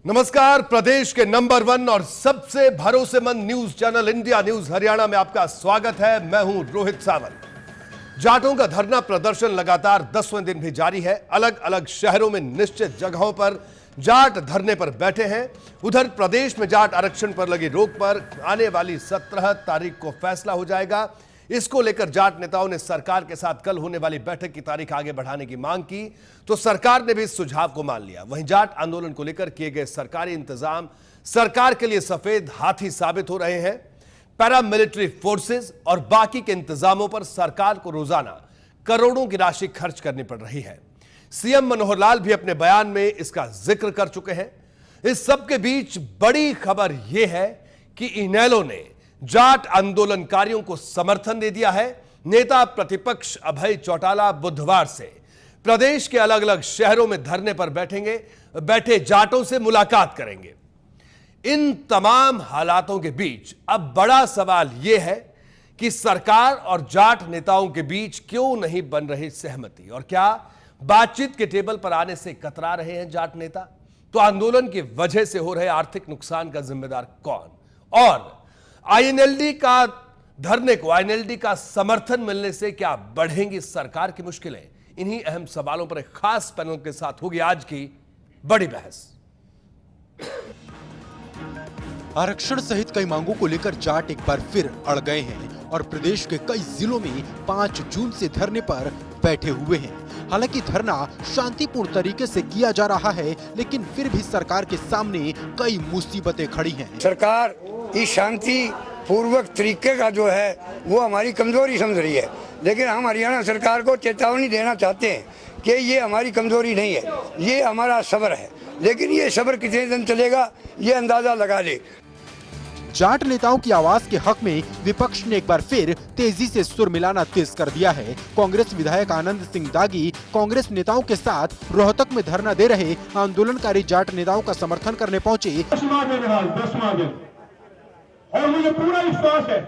नमस्कार। प्रदेश के नंबर 1 और सबसे भरोसेमंद news channel India news Haryana में आपका स्वागत है। मैं हूं रोहित सावंत। जाटों का धरना प्रदर्शन लगातार 10वें दिन भी जारी है। अलग अलग शहरों में निश्चित जगहों पर जाट धरने पर बैठे हैं। उधर प्रदेश में जाट आरक्षण पर लगी रोक पर आने वाली 17 तारीख को फैसला हो जाएगा। इसको लेकर जाट नेताओं ने सरकार के साथ कल होने वाली बैठक की तारीख आगे बढ़ाने की मांग की, तो सरकार ने भी इस सुझाव को मान लिया। वहीं जाट आंदोलन को लेकर किए गए सरकारी इंतजाम सरकार के लिए सफेद हाथी साबित हो रहे हैं। पैरामिलिट्री फोर्सेस और बाकी के इंतजामों पर सरकार को रोजाना करोड़ों की राशि खर्च करनी पड़ रही है। सीएम मनोहर लाल भी अपने बयान में इसका जिक्र कर चुके हैं। इस सबके बीच बड़ी खबर यह है कि इनेलो ने जाट आंदोलनकारियों को समर्थन दे दिया है। नेता प्रतिपक्ष अभय चौटाला बुधवार से प्रदेश के अलग अलग शहरों में धरने पर बैठे जाटों से मुलाकात करेंगे। इन तमाम हालातों के बीच अब बड़ा सवाल यह है कि सरकार और जाट नेताओं के बीच क्यों नहीं बन रही सहमति, और क्या बातचीत के टेबल पर आने से कतरा रहे हैं जाट नेता? तो आंदोलन की वजह से हो रहे आर्थिक नुकसान का जिम्मेदार कौन, और आईएनएलडी का धरने को आईएनएलडी का समर्थन मिलने से क्या बढ़ेंगी सरकार की मुश्किलें? इन्हीं अहम सवालों पर एक खास पैनल के साथ होगी आज की बड़ी बहस। आरक्षण सहित कई मांगों को लेकर जाट एक बार फिर अड़ गए हैं और प्रदेश के कई जिलों में 5 जून से धरने पर बैठे हुए हैं। हालांकि धरना शांतिपूर्ण तरीके से किया जा रहा है, लेकिन फिर भी सरकार के सामने कई मुसीबतें खड़ी हैं। सरकार इस शांति पूर्वक तरीके का जो है वो हमारी कमजोरी समझ रही है, लेकिन हम हरियाणा सरकार को चेतावनी देना चाहते हैं कि ये हमारी कमजोरी नहीं है, ये हमारा सब्र है। लेकिन ये सब्र कितने दिन चलेगा ये अंदाजा लगा ले। जाट नेताओं की आवाज के हक में विपक्ष ने एक बार फिर तेजी से सुर मिलाना तेज कर दिया है। कांग्रेस विधायक आनंद सिंह दागी कांग्रेस नेताओं के साथ रोहतक में धरना दे रहे आंदोलनकारी जाट नेताओं का समर्थन करने पहुंचे। 10वां दिन और मुझे पूरा विश्वास है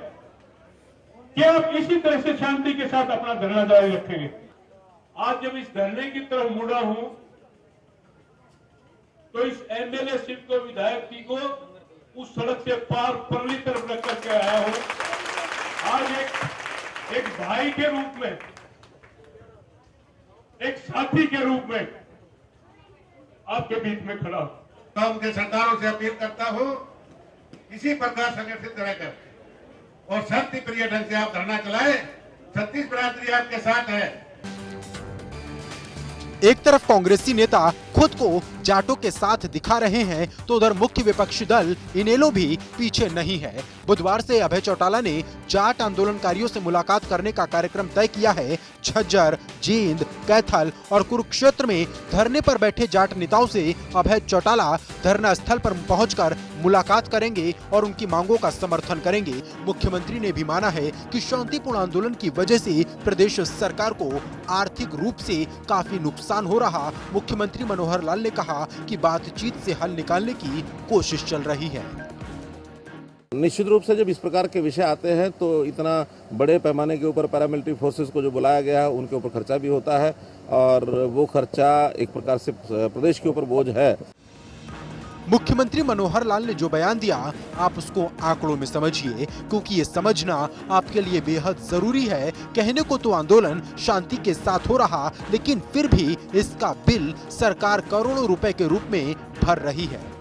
कि आप इसी तरह से शांति के साथ अपना धरना जारी रखेंगे। आज जब इस धरने की तरफ मुड़ा हूं तो इस एमएलए सीट को, विधायक की को उस सड़क से पार परली तरफ रख करके आया हूं। आज एक भाई के रूप में, एक साथी के रूप में आपके बीच में खड़ा हूं। मैं उनके सरकारों से अपील करता हूं, इसी प्रकार संगठित रहकर और शांति प्रिय ढंग से आप धरना चलाएं। 36 बिरादरी आपके साथ है। एक तरफ कांग्रेसी नेता खुद को जाटों के साथ दिखा रहे हैं, तो उधर मुख्य विपक्षी दल इनेलो भी पीछे नहीं है। बुधवार से अभय चौटाला ने जाट आंदोलनकारियों से मुलाकात करने का कार्यक्रम तय किया है। झज्जर, जींद, कैथल और कुरुक्षेत्र में धरने पर बैठे जाट नेताओं से अभय चौटाला धरना स्थल पर पहुंचकर मुलाकात करेंगे और उनकी मांगों का समर्थन करेंगे। मुख्यमंत्री ने भी माना है कि शांतिपूर्ण आंदोलन की वजह से प्रदेश सरकार को आर्थिक रूप से काफी नुकसान हो रहा। मुख्यमंत्री मनोहर लाल ने कहा कि बातचीत से हल निकालने की कोशिश चल रही है। निश्चित रूप से जब इस प्रकार के विषय आते हैं तो इतना बड़े पैमाने के ऊपर पैरामिलिट्री फोर्सेस को जो बुलाया गया है उनके ऊपर खर्चा भी होता है, और वो खर्चा एक प्रकार से प्रदेश के ऊपर बोझ है। मुख्यमंत्री मनोहर लाल ने जो बयान दिया आप उसको आंकड़ों में समझिए, क्योंकि ये समझना आपके लिए बेहद जरूरी है। कहने को तो आंदोलन शांति के साथ हो रहा, लेकिन फिर भी इसका बिल सरकार करोड़ों रुपए के रूप में भर रही है।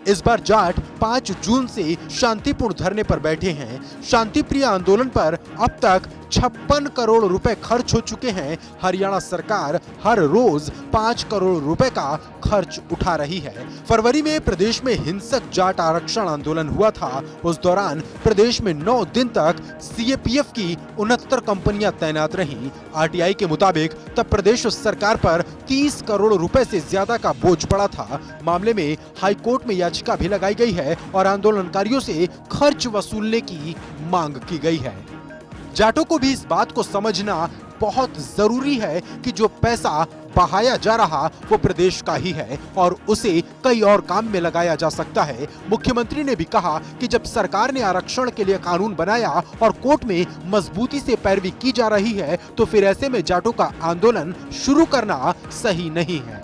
इस बार जाट 5 जून से शांतिपूर्ण धरने पर बैठे हैं। शांति प्रिय आंदोलन पर अब तक 56 करोड़ रुपए खर्च हो चुके हैं। हरियाणा सरकार हर रोज 5 करोड़ रुपए का खर्च उठा रही है। फरवरी में प्रदेश में हिंसक जाट आरक्षण आंदोलन हुआ था। उस दौरान प्रदेश में 9 दिन तक सीएपीएफ की 69 कंपनियां तैनात रहीं। आरटीआई के मुताबिक तब प्रदेश सरकार पर 30 करोड़ रुपए से ज्यादा का बोझ पड़ा था। मामले में हाई कोर्ट में याचिका भी लगाई गई है और आंदोलनकारियों से खर्च वसूलने की मांग की गई है। जाटों को भी इस बात को समझना बहुत जरूरी है कि जो पैसा बहाया जा रहा वो प्रदेश का ही है और उसे कई और काम में लगाया जा सकता है। मुख्यमंत्री ने भी कहा कि जब सरकार ने आरक्षण के लिए कानून बनाया और कोर्ट में मजबूती से पैरवी की जा रही है, तो फिर ऐसे में जाटों का आंदोलन शुरू करना सही नहीं है।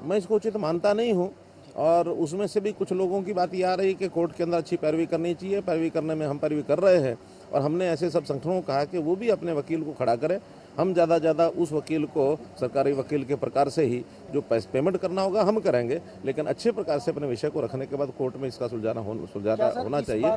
मैं इसको उचित मानता नहीं हूँ। और उसमें से भी कुछ लोगों की बात ये आ रही है कि कोर्ट के अंदर अच्छी पैरवी करनी चाहिए। पैरवी करने में हम पैरवी कर रहे हैं और हमने ऐसे सब संगठनों को कहा कि वो भी अपने वकील को खड़ा करें। हम ज़्यादा ज़्यादा उस वकील को सरकारी वकील के प्रकार से ही जो पेमेंट करना होगा हम करेंगे, लेकिन अच्छे प्रकार से अपने विषय को रखने के बाद कोर्ट में इसका सुलझाना होना चाहिए।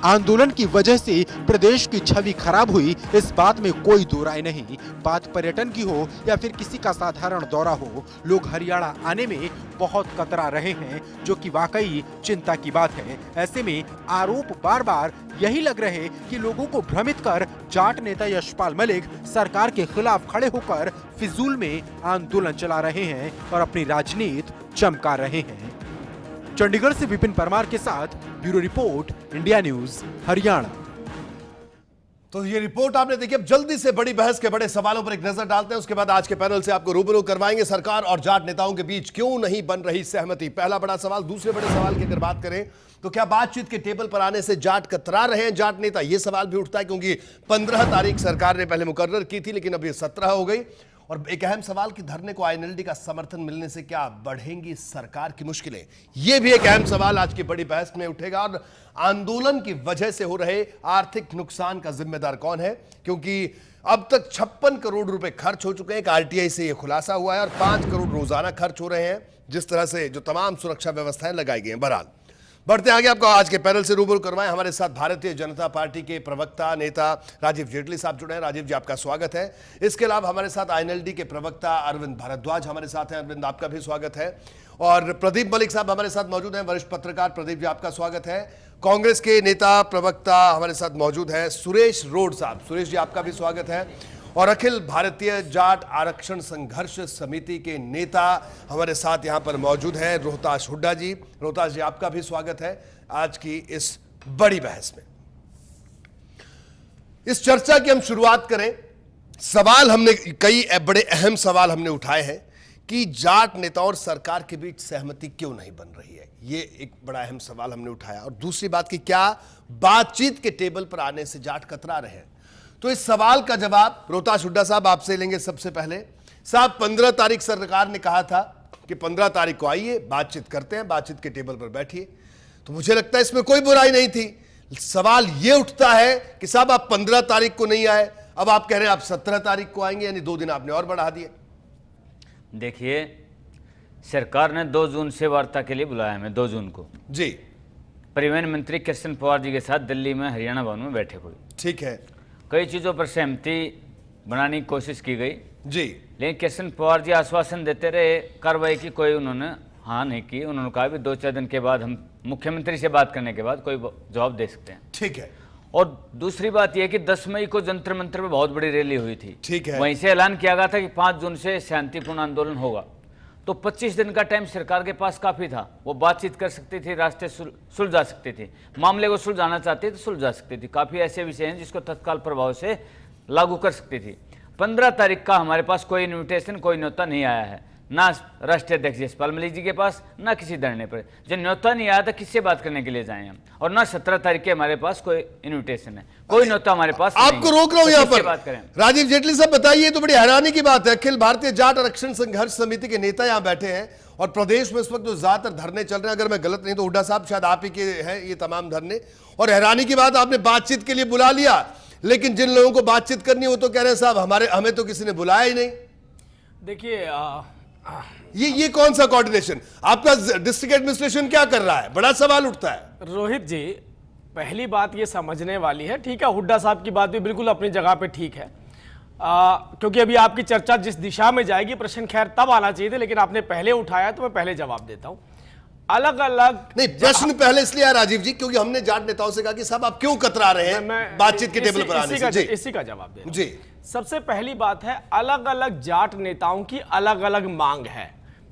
आंदोलन की वजह से प्रदेश की छवि खराब हुई, इस बात में कोई दो राय नहीं। बात पर्यटन की हो या फिर किसी का साधारण दौरा हो, लोग हरियाणा आने में बहुत कतरा रहे हैं, जो कि वाकई चिंता की बात है। ऐसे में आरोप बार बार यही लग रहे कि लोगों को भ्रमित कर जाट नेता यशपाल मलिक सरकार के खिलाफ खड़े होकर फिजूल में आंदोलन चला रहे हैं और अपनी राजनीति चमका रहे हैं। चंडीगढ़ से विपिन परमार के साथ bureau report, India news Haryana. तो ये रिपोर्ट आपने देखी। अब जल्दी से बड़ी बहस के बड़े सवालों पर एक नजर डालते हैं, उसके बाद आज के पैनल से आपको रूबरू करवाएंगे। सरकार और जाट नेताओं के बीच क्यों नहीं बन रही सहमति, पहला बड़ा सवाल। दूसरे बड़े सवाल की अगर बात करें तो क्या बातचीत के टेबल पर आने से जाट कतरा रहे हैं जाट नेता, यह सवाल भी उठता है, क्योंकि 15 तारीख सरकार ने पहले मुकर्रर की थी, लेकिन अब ये 17 हो गई। और एक अहम सवाल कि धरने को आईएनएलडी का समर्थन मिलने से क्या बढ़ेंगी सरकार की मुश्किलें, यह भी एक अहम सवाल आज की बड़ी बहस में उठेगा। और आंदोलन की वजह से हो रहे आर्थिक नुकसान का जिम्मेदार कौन है, क्योंकि अब तक 56 करोड़ रुपए खर्च हो चुके हैं। एक आरटीआई से यह खुलासा हुआ है और 5 करोड़ रोजाना खर्च हो रहे हैं, जिस तरह से जो तमाम सुरक्षा व्यवस्थाएं लगाई गई हैं। बहरहाल बढ़ते आगे, आपको आज के पैनल से रूबरू करवाएं। हमारे साथ भारतीय जनता पार्टी के प्रवक्ता नेता राजीव जेटली साहब जुड़े हैं। राजीव जी, आपका स्वागत है। इसके अलावा हमारे साथ आईएनएलडी के प्रवक्ता अरविंद भारद्वाज हमारे साथ हैं। अरविंद, आपका भी स्वागत है। और प्रदीप मलिक साहब हमारे साथ मौजूद हैं, वरिष्ठ पत्रकार। प्रदीप जी, आपका स्वागत है। कांग्रेस के नेता प्रवक्ता हमारे साथ मौजूद हैं सुरेश रोड साहब। सुरेश जी, आपका भी स्वागत है। और अखिल भारतीय जाट आरक्षण संघर्ष समिति के नेता हमारे साथ यहां पर मौजूद हैं रोहताश हुड्डा जी। रोहताश जी, आपका भी स्वागत है आज की इस बड़ी बहस में। इस चर्चा की हम शुरुआत करें। सवाल हमने कई बड़े अहम सवाल हमने उठाए हैं कि जाट नेताओं और सरकार के बीच सहमति क्यों नहीं बन रही है, ये एक बड़ा अहम सवाल हमने उठाया। और दूसरी बात कि क्या बातचीत के टेबल पर आने से जाट कतरा रहे हैं। तो इस सवाल का जवाब रोहताश हुड्डा साहब आपसे लेंगे सबसे पहले। साहब, 15 तारीख सरकार ने कहा था कि 15 तारीख को आइए, बातचीत करते हैं, बातचीत के टेबल पर बैठिए। तो मुझे लगता है इसमें कोई बुराई नहीं थी। सवाल यह उठता है कि साहब आप 15 तारीख को नहीं आए, अब आप कह रहे हैं आप 17 तारीख को आएंगे, यानी 2 दिन आपने और बढ़ा दिए। देखिए, सरकार ने 2 जून से वार्ता के लिए बुलाया हमें, 2 जून को जी। परिवहन मंत्री कृष्ण पवार जी के साथ दिल्ली में हरियाणा भवन में बैठक हुई। ठीक है। कई चीज़ों पर सहमति बनाने की कोशिश की गई जी, लेकिन कृष्ण पवार जी आश्वासन देते रहे, कार्रवाई की कोई उन्होंने हाँ नहीं की। उन्होंने कहा भी 2-4 दिन के बाद हम मुख्यमंत्री से बात करने के बाद कोई जवाब दे सकते हैं। ठीक है। और दूसरी बात यह कि 10 मई को जंतर मंतर में बहुत बड़ी रैली हुई थी। ठीक है। वहीं से ऐलान किया गया था कि 5 जून से शांतिपूर्ण आंदोलन होगा। तो 25 दिन का टाइम सरकार के पास काफी था, वो बातचीत कर सकती थी, रास्ते सुलझा सकती थी, मामले को सुलझाना चाहती तो सुलझा सकती थी। काफी ऐसे विषय हैं जिसको तत्काल प्रभाव से लागू कर सकती थी। 15 तारीख का हमारे पास कोई इन्विटेशन, कोई न्योता नहीं आया है, ना राष्ट्रीय अध्यक्ष यशपाल मलिक जी के पास, ना किसी धरने पर। जब न्योता नहीं आया तो किससे बात करने के लिए जाएं हम, और ना 17 तारीख के हमारे पास कोई इन्विटेशन है, कोई न्योता हमारे पास। आपको रोक रहा हूं यहां पर। बात करें राजीव जेटली साहब, बताइए, तो बड़ी हैरानी की बात है, अखिल भारतीय जाट आरक्षण संघर्ष समिति के नेता यहां बैठे हैं और प्रदेश में इस वक्त जो ज्यादातर धरने चल रहे हैं, अगर मैं गलत नहीं तो हुड्डा साहब शायद आप ही के हैं ये तमाम धरने, और हैरानी की बात आपने बातचीत के लिए बुला लिया, लेकिन जिन लोगों को बातचीत करनी हो तो कह रहे हैं साहब हमें तो किसी ने बुलाया ही नहीं। देखिए, ये कौन सा कोऑर्डिनेशन, आपका डिस्ट्रिक्ट एडमिनिस्ट्रेशन क्या कर रहा है, बड़ा सवाल उठता है। रोहित जी, पहली बात ये समझने वाली है, ठीक है, हुड्डा साहब की बात भी बिल्कुल अपनी जगह पे ठीक है, क्योंकि अभी आपकी चर्चा जिस दिशा में जाएगी, प्रश्न खैर तब आना चाहिए थे, लेकिन आपने पहले उठाया तो मैं पहले जवाब देता हूं। अलग अलग नहीं, प्रश्न पहले इसलिए है राजीव जी क्योंकि हमने जाट नेताओं से कहा कि साहब आप क्यों कतरा रहे हैं बातचीत के टेबल पर आने से। इसी का जवाब दे जी। सबसे पहली बात है, अलग अलग जाट नेताओं की अलग अलग मांग है।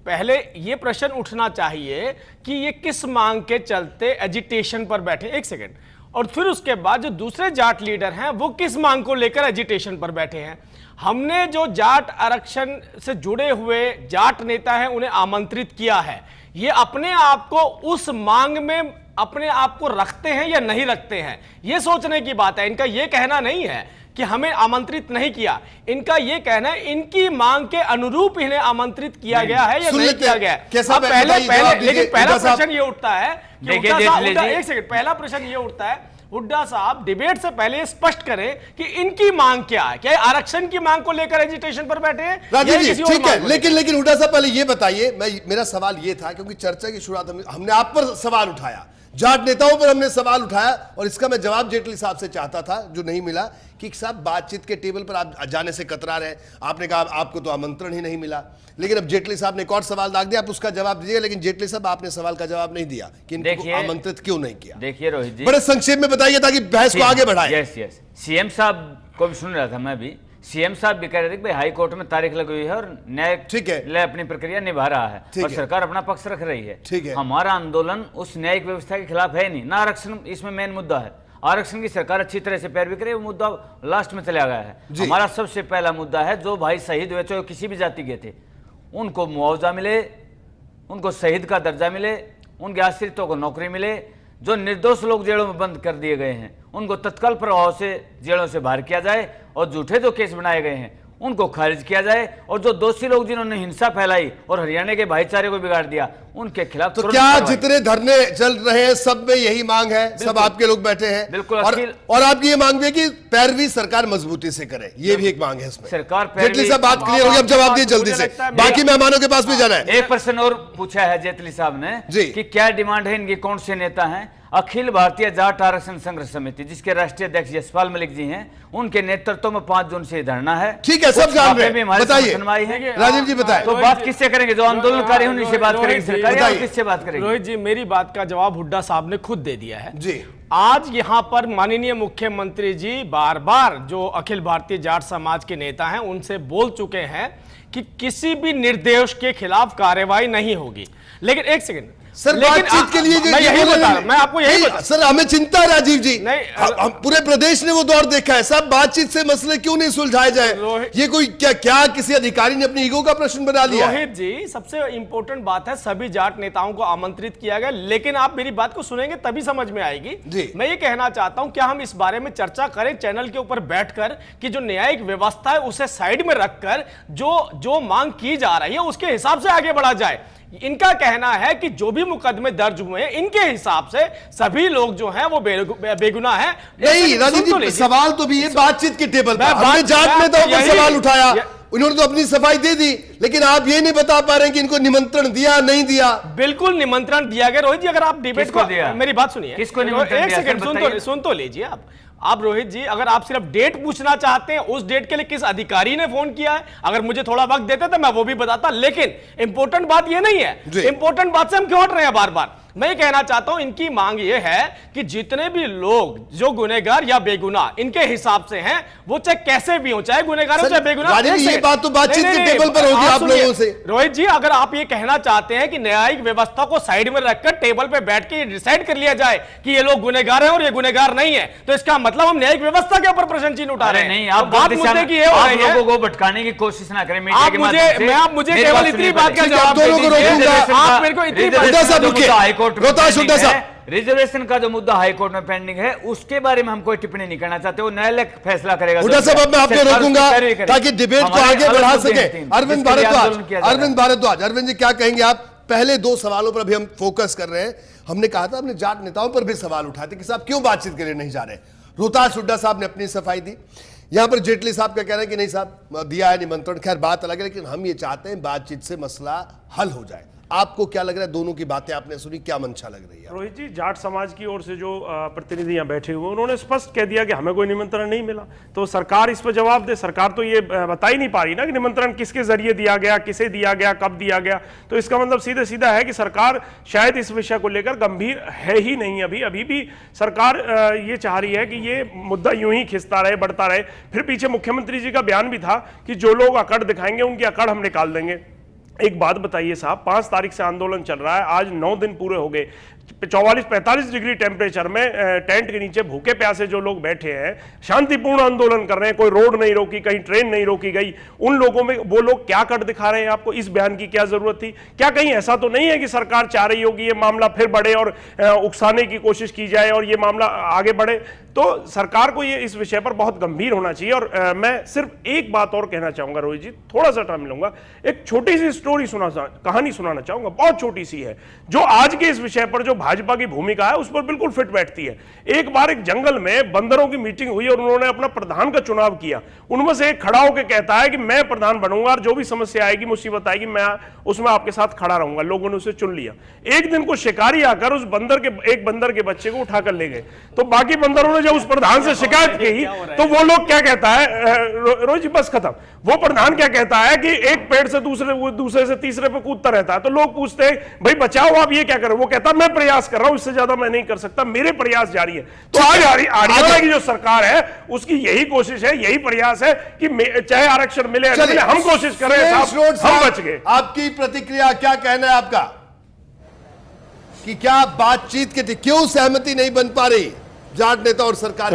पहले यह प्रश्न उठना चाहिए कि ये किस मांग के चलते एजिटेशन पर बैठे, एक सेकेंड, और फिर उसके बाद जो दूसरे जाट लीडर हैं वो किस मांग को लेकर एजिटेशन पर बैठे हैं। हमने जो जाट आरक्षण से जुड़े हुए जाट नेता हैं उन्हें आमंत्रित किया है, ये अपने आप को उस मांग में अपने आप को रखते हैं या नहीं रखते हैं, यह सोचने की बात है। इनका यह कहना नहीं है कि हमें आमंत्रित नहीं किया। इनका यह कहना है इनकी मांग के अनुरूप इन्हें आमंत्रित किया गया है या नहीं किया गया है। कैसा लेकिन पहला प्रश्न ये उठता है कि एक सेकंड, पहला प्रश्न ये उठता है हुड्डा साहब डिबेट से पहले स्पष्ट करें कि इनकी मांग क्या है। क्या आरक्षण की मांग को लेकर एजिटेशन पर बैठे हैं? राजीव जी ठीक है, लेकिन हुड्डा साहब पहले ये बताइए, मेरा सवाल ये था क्योंकि चर्चा की शुरुआत हमने आप पर सवाल उठाया, जाट नेताओं पर हमने सवाल उठाया और इसका मैं जवाब जेटली साहब से चाहता था जो नहीं मिला कि साहब बातचीत के टेबल पर आप जाने से कतरा रहे। आपने कहा आपको तो आमंत्रण ही नहीं मिला, लेकिन अब जेटली साहब ने एक और सवाल दाग दिया, आप उसका जवाब दीजिए। लेकिन जेटली साहब आपने सवाल का जवाब नहीं दिया कि इनको आमंत्रित क्यों नहीं किया। देखिए रोहित जी, बड़े संक्षेप में बताइए ताकि बहस को आगे बढ़ाए। यस सीएम साहब को भी सुन रहा था मैं भी, सीएम साहब भी कह रहे थे कि भाई हाई कोर्ट में तारीख लगी हुई है और न्यायालय अपनी प्रक्रिया निभा रहा है और सरकार अपना पक्ष रख रही है। ठीक है, हमारा आंदोलन उस न्यायिक व्यवस्था के खिलाफ है नहीं, ना आरक्षण इसमें मेन मुद्दा है। आरक्षण की सरकार अच्छी तरह से पैरवी करे, वो मुद्दा लास्ट में चला गया है। हमारा सबसे पहला मुद्दा है जो भाई शहीद हुए चाहे किसी भी जाति के थे उनको मुआवजा मिले, उनको शहीद का दर्जा मिले, उनके आश्रितों को नौकरी मिले, जो निर्दोष लोग जेलों में बंद कर दिए गए हैं उनको तत्काल प्रभाव से जेलों से बाहर किया जाए और झूठे जो केस बनाए गए हैं उनको खारिज किया जाए और जो दोषी लोग जिन्होंने हिंसा फैलाई और हरियाणा के भाईचारे को बिगाड़ दिया उनके खिलाफ तो क्या जितने धरने चल रहे हैं सब में यही मांग है? सब आपके लोग बैठे हैं बिल्कुल और आपकी ये मांग भी है कि पैरवी सरकार मजबूती से करे, ये भी एक मांग है इसमें। सरकार जेटली साहब बात क्लियर होगी, अब जवाब दिए जल्दी से, बाकी मेहमानों के पास भी जाना है। एक प्रश्न और पूछा है जेटली साहब ने कि क्या डिमांड है इनकी, कौन से नेता हैं? अखिल भारतीय जाट आरक्षण संघर्ष समिति जिसके राष्ट्रीय अध्यक्ष यशपाल मलिक जी हैं, उनके नेतृत्व में 5 जून से धरना है। ठीक है, सब जान रहे हैं, बताइए राजीव जी बताएं। तो बात किससे करेंगे? जो आंदोलनकारी हैं उनसे बात करेंगे, सरकार या किससे बात करेंगे? रोहित जी मेरी बात का जवाब हुड्डा साहब ने खुद दे दिया है जी। आज यहां पर माननीय मुख्यमंत्री जी बार बार जो अखिल भारतीय जाट समाज के नेता हैं उनसे बोल चुके हैं कि किसी भी निर्देश के खिलाफ कार्रवाई नहीं होगी। लेकिन एक सेकंड सर, बातचीत के लिए मैं यही बता रहा, मैं आपको यही बता सर, हमें चिंता है राजीव जी, नहीं पूरे प्रदेश ने वो दौर देखा है। सब बातचीत से मसले क्यों नहीं सुलझाए जाए? ये कोई क्या किसी अधिकारी ने अपनी ईगो का प्रश्न बना लिया? रोहित जी सबसे इंपॉर्टेंट बात है सभी जाट नेताओं को आमंत्रित किया गया, लेकिन आप मेरी बात को सुनेंगे तभी समझ में आएगी। मैं ये कहना चाहता हूं क्या हम इस बारे में चर्चा करें चैनल के ऊपर बैठकर कि जो न्यायिक व्यवस्था है उसे साइड में रखकर जो मांग की जा रही है उसके हिसाब से आगे बढ़ा जाए। इनका कहना है कि जो भी मुकदमे दर्ज हुए हैं इनके हिसाब से सभी लोग जो हैं वो बेगुनाह हैं। नहीं राजीव जी, सवाल तो भी ये बातचीत के टेबल पर हमने जाट नेताओं पर सवाल उठाया, उन्होंने तो अपनी सफाई दे दी, लेकिन आप ये नहीं बता पा रहे हैं कि इनको निमंत्रण दिया नहीं दिया। बिल्कुल निमंत्रण दिया गया रोहित जी, अगर आप डिबेट को दिया, मेरी बात सुनिए, किसको निमंत्रण एक सेकंड सुन तो लीजिए आप रोहित जी, अगर आप सिर्फ डेट पूछना चाहते हैं उस डेट के लिए किस अधिकारी ने फोन किया है, अगर मुझे थोड़ा वक्त देते तो मैं वो भी बताता, लेकिन इंपॉर्टेंट बात ये नहीं है। इंपॉर्टेंट बात से हम क्यों हट रहे हैं बार बार? मैं ये कहना चाहता हूं इनकी मांग ये है कि जितने भी लोग जो गुनहगार या बेगुनाह इनके हिसाब से हैं वो चाहे कैसे भी हो, चाहे गुनहगार हो चाहे बेगुनाह। ये बात तो बातचीत के टेबल पर होगी आप लोगों से। रोहित जी अगर आप ये कहना चाहते हैं कि न्यायिक व्यवस्था को साइड में रखकर टेबल पे बैठ के डिसाइड कर लिया जाए कि ये लोग गुनहगार हैं और ये गुनहगार नहीं है, तो इसका मतलब हम न्यायिक व्यवस्था के ऊपर प्रश्न चिन्ह उठा रहे हैं। नहीं, आप बात मुद्दे की है, लोगों को भटकाने की कोशिश ना करें। आप मुझे केवल इतनी बात का जवाब दीजिए। आप मेरे को इतनी बात, रिजर्वेशन का जो मुद्दा हाईकोर्ट में पेंडिंग है उसके बारे में हम कोई टिप्पणी नहीं करना चाहते, वो न्यायालय फैसला करेगा। हुड्डा साहब अब मैं आपको रोकूंगा ताकि डिबेट को आगे बढ़ा सके। अरविंद भारद्वाज, अरविंद जी क्या कहेंगे आप? पहले 2 सवालों पर अभी हम फोकस कर रहे हैं। हमने कहा था हमने जाट नेताओं पर भी सवाल उठाए थे कि साहब क्यों बातचीत के लिए नहीं जा रहे। रोहतास हुड्डा साहब ने अपनी सफाई दी, यहां पर जेटली साहब का कहना है कि नहीं साहब दिया है निमंत्रण, खैर बात अलग है, लेकिन हम ये चाहते हैं बातचीत से मसला हल हो जाए। आपको क्या लग रहा है? दोनों की बातें आपने सुनी, क्या मंशा लग रही है? रोहित जी जाट समाज की ओर से जो प्रतिनिधि यहाँ बैठे हुए उन्होंने स्पष्ट कह दिया कि हमें कोई निमंत्रण नहीं मिला, तो सरकार इस पर जवाब दे। सरकार तो ये बता ही नहीं पा रही ना कि निमंत्रण किसके जरिए दिया गया, किसे दिया गया, कब दिया गया। तो इसका मतलब सीधे सीधा है कि सरकार शायद इस विषय को लेकर गंभीर है ही नहीं। अभी भी सरकार ये चाह रही है कि ये मुद्दा यूं ही खिंचता रहे, बढ़ता रहे। फिर पीछे मुख्यमंत्री जी का बयान भी था कि जो लोग अकड़ दिखाएंगे उनकी अकड़ हम निकाल देंगे। एक बात बताइए साहब, 5 तारीख से आंदोलन चल रहा है, आज 9 दिन पूरे हो गए। 44-45 डिग्री टेम्परेचर में टेंट के नीचे भूखे प्यासे जो लोग बैठे हैं, शांतिपूर्ण आंदोलन कर रहे हैं, कोई रोड नहीं रोकी, कहीं ट्रेन नहीं रोकी गई, उन लोगों में वो लोग क्या कट दिखा रहे हैं? आपको इस बयान की क्या जरूरत थी? क्या कहीं ऐसा तो नहीं है कि सरकार चाह रही होगी ये मामला फिर बढ़े और उकसाने की कोशिश की जाए और ये मामला आगे बढ़े? तो सरकार को ये इस विषय पर बहुत गंभीर होना चाहिए। और मैं सिर्फ एक बात और कहना चाहूंगा रोहित जी, थोड़ा सा टाइम लूंगा, एक छोटी सी कहानी सुनाना चाहूंगा, बहुत छोटी सी है, जो आज के इस विषय पर जो भाजपा की भूमिका है उस पर बिल्कुल फिट बैठती है। एक बार एक जंगल में बंदरों की मीटिंग हुई और उन्होंने अपना प्रधान का चुनाव किया। उनमें से एक खड़ा होकर कहता है कि मैं प्रधान बनूंगा और जो भी समस्या आएगी, मुसीबत आएगी, मैं उसमें आपके साथ खड़ा रहूंगा। लोगों ने उसे चुन लिया। एक दिन को शिकारी आकर उस एक बंदर के बच्चे को उठाकर ले गए। तो बाकी बंदरों ने जब उस प्रधान से शिकायत की तो वो लोग क्या कहता है, रोज बस खत्म, वो प्रधान क्या कहता है कि एक पेड़ से दूसरे से तीसरे पे कूदता रहता है। तो लोग पूछते हैं भाई बचाओ, आप ये क्या कर रहे हो? वो कहता मैं प्रयास कर रहा हूं, इससे ज्यादा मैं नहीं कर सकता, मेरे प्रयास जारी है। तो आज हरियाणा की जो सरकार है उसकी यही कोशिश है, यही प्रयास है कि चाहे आरक्षण मिले या मिले, हम कोशिश कर रहे हैं, हम बच गए। आपकी प्रतिक्रिया, क्या कहना है आपका कि क्या बातचीत के क्यों सहमति नहीं बन पा रही जाट नेता और सरकार?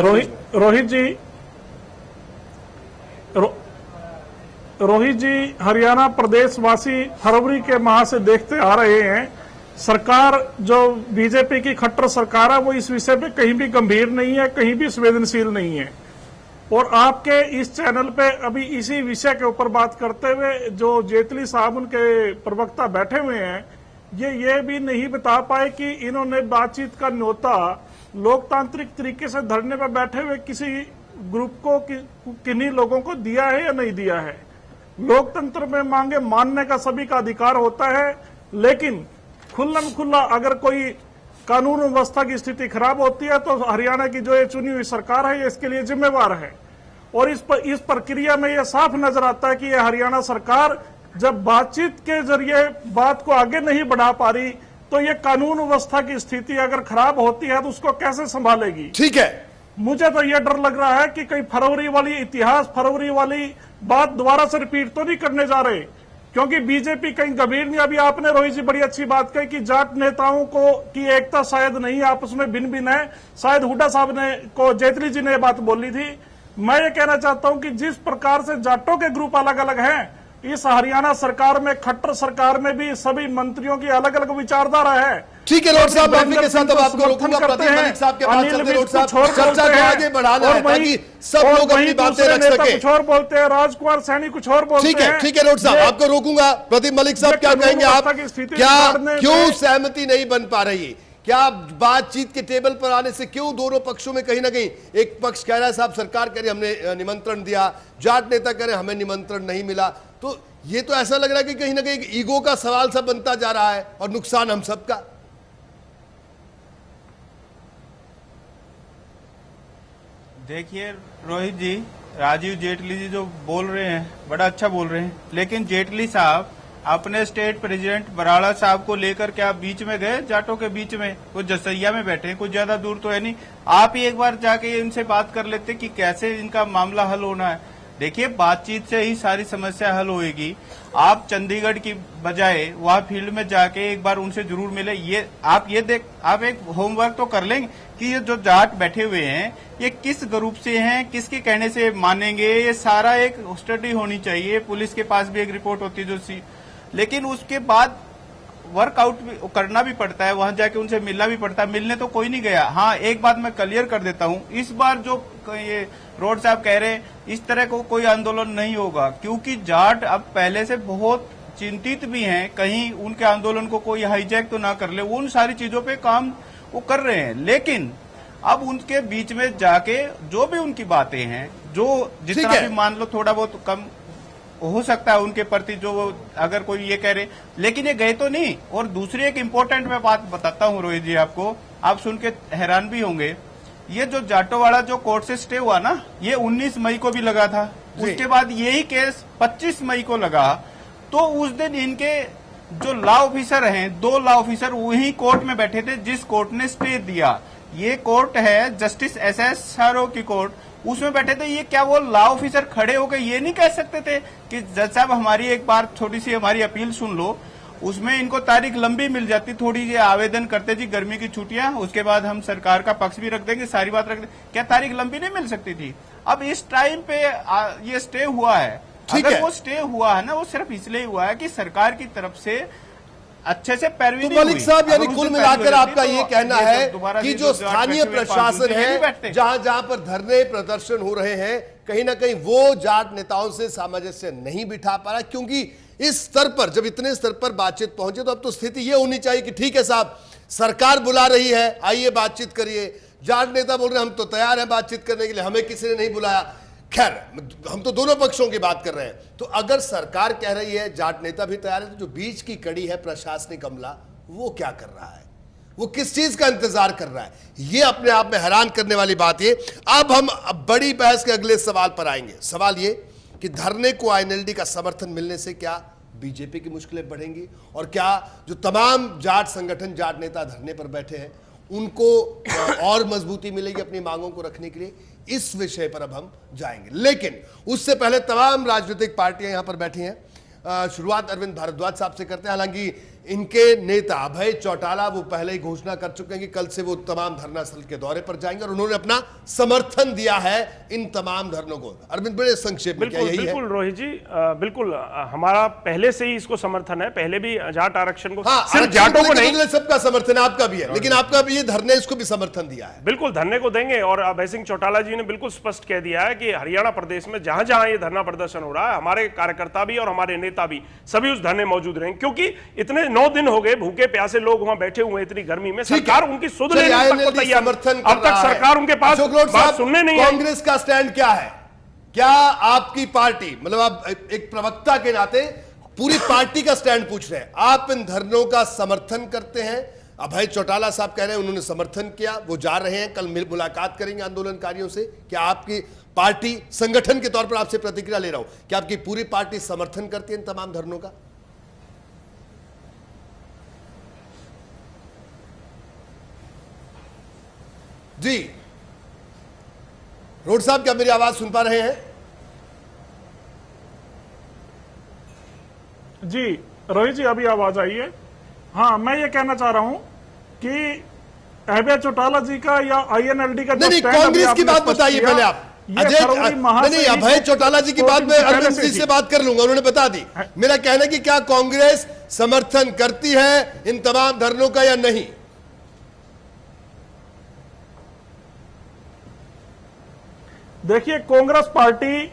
रोहित जी, हरियाणा प्रदेशवासी फरवरी के माह से देखते आ रहे हैं, सरकार जो बीजेपी की खट्टर सरकार है वो इस विषय पे कहीं भी गंभीर नहीं है, कहीं भी संवेदनशील नहीं है। और आपके इस चैनल पे अभी इसी विषय के ऊपर बात करते हुए जो जेटली साहब उनके प्रवक्ता बैठे हुए हैं, ये भी नहीं बता पाए कि इन्होंने बातचीत का न्योता लोकतांत्रिक तरीके से धरने पर बैठे हुए किसी ग्रुप को किन्हीं लोगों को दिया है या नहीं दिया है। लोकतंत्र में मांगे मानने का सभी का अधिकार होता है, लेकिन खुल्लम खुल्ला अगर कोई कानून व्यवस्था की स्थिति खराब होती है तो हरियाणा की जो ये चुनी हुई सरकार है ये इसके लिए जिम्मेवार है। और इस प्रक्रिया में ये साफ नजर आता है कि ये हरियाणा सरकार जब बातचीत के जरिए बात को आगे नहीं बढ़ा पा रही तो ये कानून व्यवस्था की स्थिति अगर खराब होती है तो उसको कैसे संभालेगी? ठीक है, मुझे तो यह डर लग रहा है कि कहीं फरवरी वाली बात दोबारा से रिपीट तो नहीं करने जा रहे, क्योंकि बीजेपी कहीं गंभीर नहीं। अभी आपने रोहित जी बड़ी अच्छी बात कही कि जाट नेताओं को की एकता शायद नहीं, आपस में भिन्न है। शायद हुड्डा साहब ने को जेटली जी ने बात बोली थी। मैं ये कहना चाहता हूं कि जिस प्रकार से जाटों के ग्रुप अलग अलग हैं, इस हरियाणा सरकार में, खट्टर सरकार में भी सभी मंत्रियों की अलग अलग विचारधारा है। ठीक है रोड साहब, माफी के साथ अब आपको रोकूंगा। प्रदीप मलिक साहब के पास चलते रोड साहब, चर्चा को आगे बढ़ाना है ताकि सब लोग अपनी बातें रख सके। कुछ और बोलते हैं, राजकुमार सैनी कुछ और बोलते हैं। ठीक है रोड साहब, आपको रोकूंगा। प्रदीप मलिक साहब क्या कहेंगे आप? क्या क्यों सहमति नहीं बन पा रही? क्या बातचीत के टेबल पर आने से क्यों दोनों पक्षों में कहीं ना कहीं एक पक्ष कह रहा है साहब सरकार कह रही हमने निमंत्रण दिया, जाट नेता कह रहे हमें निमंत्रण नहीं मिला, तो ये तो ऐसा लग रहा है कि कहीं ना कहीं ईगो का सवाल सा बनता जा रहा है और नुकसान हम सबका। देखिए रोहित जी, राजीव जेटली जी जो बोल रहे हैं बड़ा अच्छा बोल रहे हैं, लेकिन जेटली साहब अपने स्टेट प्रेसिडेंट बराड़ा साहब को लेकर क्या बीच में गए? जाटों के बीच में वो जसैया में बैठे हैं, कुछ ज्यादा दूर तो है नहीं। आप ही एक बार जाके इनसे बात कर लेते कि कैसे इनका मामला हल होना है। देखिए, बातचीत से ही सारी समस्या हल होएगी। आप चंडीगढ़ की बजाय वहाँ फील्ड में जाके एक बार उनसे जरूर मिले। आप एक होमवर्क तो कर लेंगे कि ये जो जाट बैठे हुए हैं ये किस ग्रुप से हैं, किसके कहने से मानेंगे, ये सारा एक स्टडी होनी चाहिए। पुलिस के पास भी एक रिपोर्ट होती है लेकिन उसके बाद वर्कआउट भी करना भी पड़ता है, वहां जाके उनसे मिलना भी पड़ता है। मिलने तो कोई नहीं गया। हाँ, एक बात मैं क्लियर कर देता हूँ, इस बार जो ये रोड साहब कह रहे हैं इस तरह को कोई आंदोलन नहीं होगा, क्योंकि जाट अब पहले से बहुत चिंतित भी हैं, कहीं उनके आंदोलन को कोई हाईजैक तो ना कर ले। उन सारी चीजों पे काम वो कर रहे हैं, लेकिन अब उनके बीच में जाके जो भी उनकी बातें हैं, जो जितना भी मान लो थोड़ा बहुत कम हो सकता है उनके प्रति जो अगर कोई ये कह रहे, लेकिन ये गए तो नहीं। और दूसरी एक इम्पोर्टेंट मैं बात बताता हूँ रोहित जी आपको, आप सुन के हैरान भी होंगे। ये जो जाटो वाला जो कोर्ट से स्टे हुआ ना, ये 19 मई को भी लगा था। उसके बाद यही केस 25 मई को लगा। तो उस दिन इनके जो लॉ ऑफिसर हैं, 2 लॉ ऑफिसर वही कोर्ट में बैठे थे जिस कोर्ट ने स्टे दिया। ये कोर्ट है जस्टिस SS शारो की कोर्ट, उसमें बैठे थे। ये क्या वो लॉ ऑफिसर खड़े होकर ये नहीं कह सकते थे कि जज साहब हमारी एक बार थोड़ी सी हमारी अपील सुन लो? उसमें इनको तारीख लंबी मिल जाती, थोड़ी ये आवेदन करते जी गर्मी की छुट्टियां, उसके बाद हम सरकार का पक्ष भी रख देंगे, सारी बात रख देंगे। क्या तारीख लंबी नहीं मिल सकती थी? अब इस टाइम पे ये स्टे हुआ है। अगर वो स्टे हुआ है ना, वो सिर्फ इसलिए हुआ है कि सरकार की तरफ से अच्छे से पैरवी तो नहीं मलिक हुई। साहब, यानी अगर कुल उनसे मिलाकर पैरवी आपका होती ये तो कहना ये है दोबारा कि ये जो जाट स्थानीय फैक्ट्री में प्रशासन फालतू नहीं है, बैठते। जहां जहां पर धरने प्रदर्शन हो रहे हैं, कहीं ना कहीं वो जाट नेताओं से सामंजस्य नहीं बिठा पा रहा, क्योंकि इस स्तर पर, जब इतने स्तर पर बातचीत पहुंचे, तो अब तो स्थिति ये होनी चाहिए कि ठीक है साहब, सरकार बुला रही है, आइए बातचीत करिए। जाट नेता बोल रहे हैं हम तो तैयार हैं बातचीत करने के लिए, हमें किसी ने नहीं बुलाया। खैर, हम तो दोनों पक्षों की बात कर रहे हैं। तो अगर सरकार कह रही है, जाट नेता भी तैयार है, तो जो बीच की कड़ी है प्रशासनिक अमला, वो क्या कर रहा है? वो किस चीज का इंतजार कर रहा है? ये अपने आप में हैरान करने वाली बात है। अब हम बड़ी बहस के अगले सवाल पर आएंगे। सवाल ये कि धरने को आईएनएलडी का समर्थन मिलने से क्या बीजेपी की मुश्किलें बढ़ेंगी, और क्या जो तमाम जाट संगठन, जाट नेता धरने पर बैठे हैं, उनको और मजबूती मिलेगी अपनी मांगों को रखने के लिए? इस विषय पर अब हम जाएंगे, लेकिन उससे पहले तमाम राजनीतिक पार्टियां यहां पर बैठी हैं। शुरुआत अरविंद भारद्वाज साहब से करते हैं। हालांकि इनके नेता अभय चौटाला वो पहले ही घोषणा कर चुके हैं कि कल से वो तमाम धरना स्थल के दौरे पर जाएंगे, और उन्होंने अपना समर्थन दिया है इन तमाम धरनों को। अरविंद, बड़े संक्षेप में क्या यही है? बिल्कुल रोहित जी, बिल्कुल हमारा पहले से ही इसको समर्थन है। पहले भी जाट आरक्षण को, हाँ, सिर्फ जाटों को नहीं, सबका समर्थन है, आपका भी है, लेकिन आपका भी ये धरने, इसको भी समर्थन दिया है। बिल्कुल धरने को देंगे। और अभय सिंह चौटाला जी ने बिल्कुल स्पष्ट कह दिया है कि हरियाणा प्रदेश में जहां जहां ये धरना प्रदर्शन हो रहा है, हमारे कार्यकर्ता भी और हमारे नेता भी सभी उस धरने मौजूद रहेंगे, क्योंकि इतने 9 दिन हो गए भूखे प्यासे लोग वहां बैठे हुए हैं इतनी गर्मी में। सरकार उनकी सुध लेने तक को तैयार, अब तक सरकार उनके पास बात सुनने नहीं है। कांग्रेस का स्टैंड क्या है? क्या आपकी पार्टी, मतलब आप एक प्रवक्ता के नाते पूरी पार्टी का स्टैंड पूछ रहे हैं, आप इन धरनों का समर्थन करते हैं? अभय चौटाला साहब कह रहे हैं उन्होंने समर्थन किया, वो जा रहे हैं, कल मुलाकात करेंगे आंदोलनकारियों से। क्या आपकी पार्टी, संगठन के तौर पर आपसे प्रतिक्रिया ले रहा हूं, क्या आपकी पूरी पार्टी समर्थन करती है इन तमाम धरनों का? जी रोड साहब, क्या मेरी आवाज सुन पा रहे हैं? जी रोहित जी, अभी आवाज आई है। हाँ, मैं ये कहना चाह रहा हूं कि अभय चौटाला जी का या आईएनएलडी का नहीं, कांग्रेस की बात बताइए पहले आप। नहीं, अभय चौटाला जी की बात मैं अरविंद जी से बात कर लूंगा, उन्होंने बता दी। मेरा कहना है कि क्या कांग्रेस समर्थन करती है इन तमाम धरनों का या नहीं? देखिए, कांग्रेस पार्टी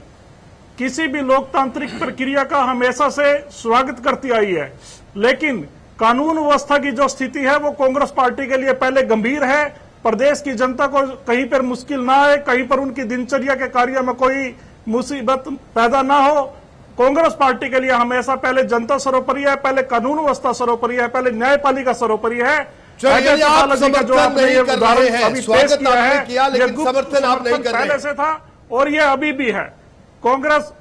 किसी भी लोकतांत्रिक प्रक्रिया का हमेशा से स्वागत करती आई है, लेकिन कानून व्यवस्था की जो स्थिति है वो कांग्रेस पार्टी के लिए पहले गंभीर है। प्रदेश की जनता को कहीं पर मुश्किल ना आए, कहीं पर उनकी दिनचर्या के कार्य में कोई मुसीबत पैदा ना हो। कांग्रेस पार्टी के लिए हमेशा पहले जनता सर्वोपरि है, पहले कानून व्यवस्था सर्वोपरि है, पहले न्यायपालिका सर्वोपरि है। आप समर्थन नहीं कर रहे हैं, स्वागत आपने किया, लेकिन समर्थन आप नहीं कर रहे हैं। पहले से था और ये अभी भी है। कांग्रेस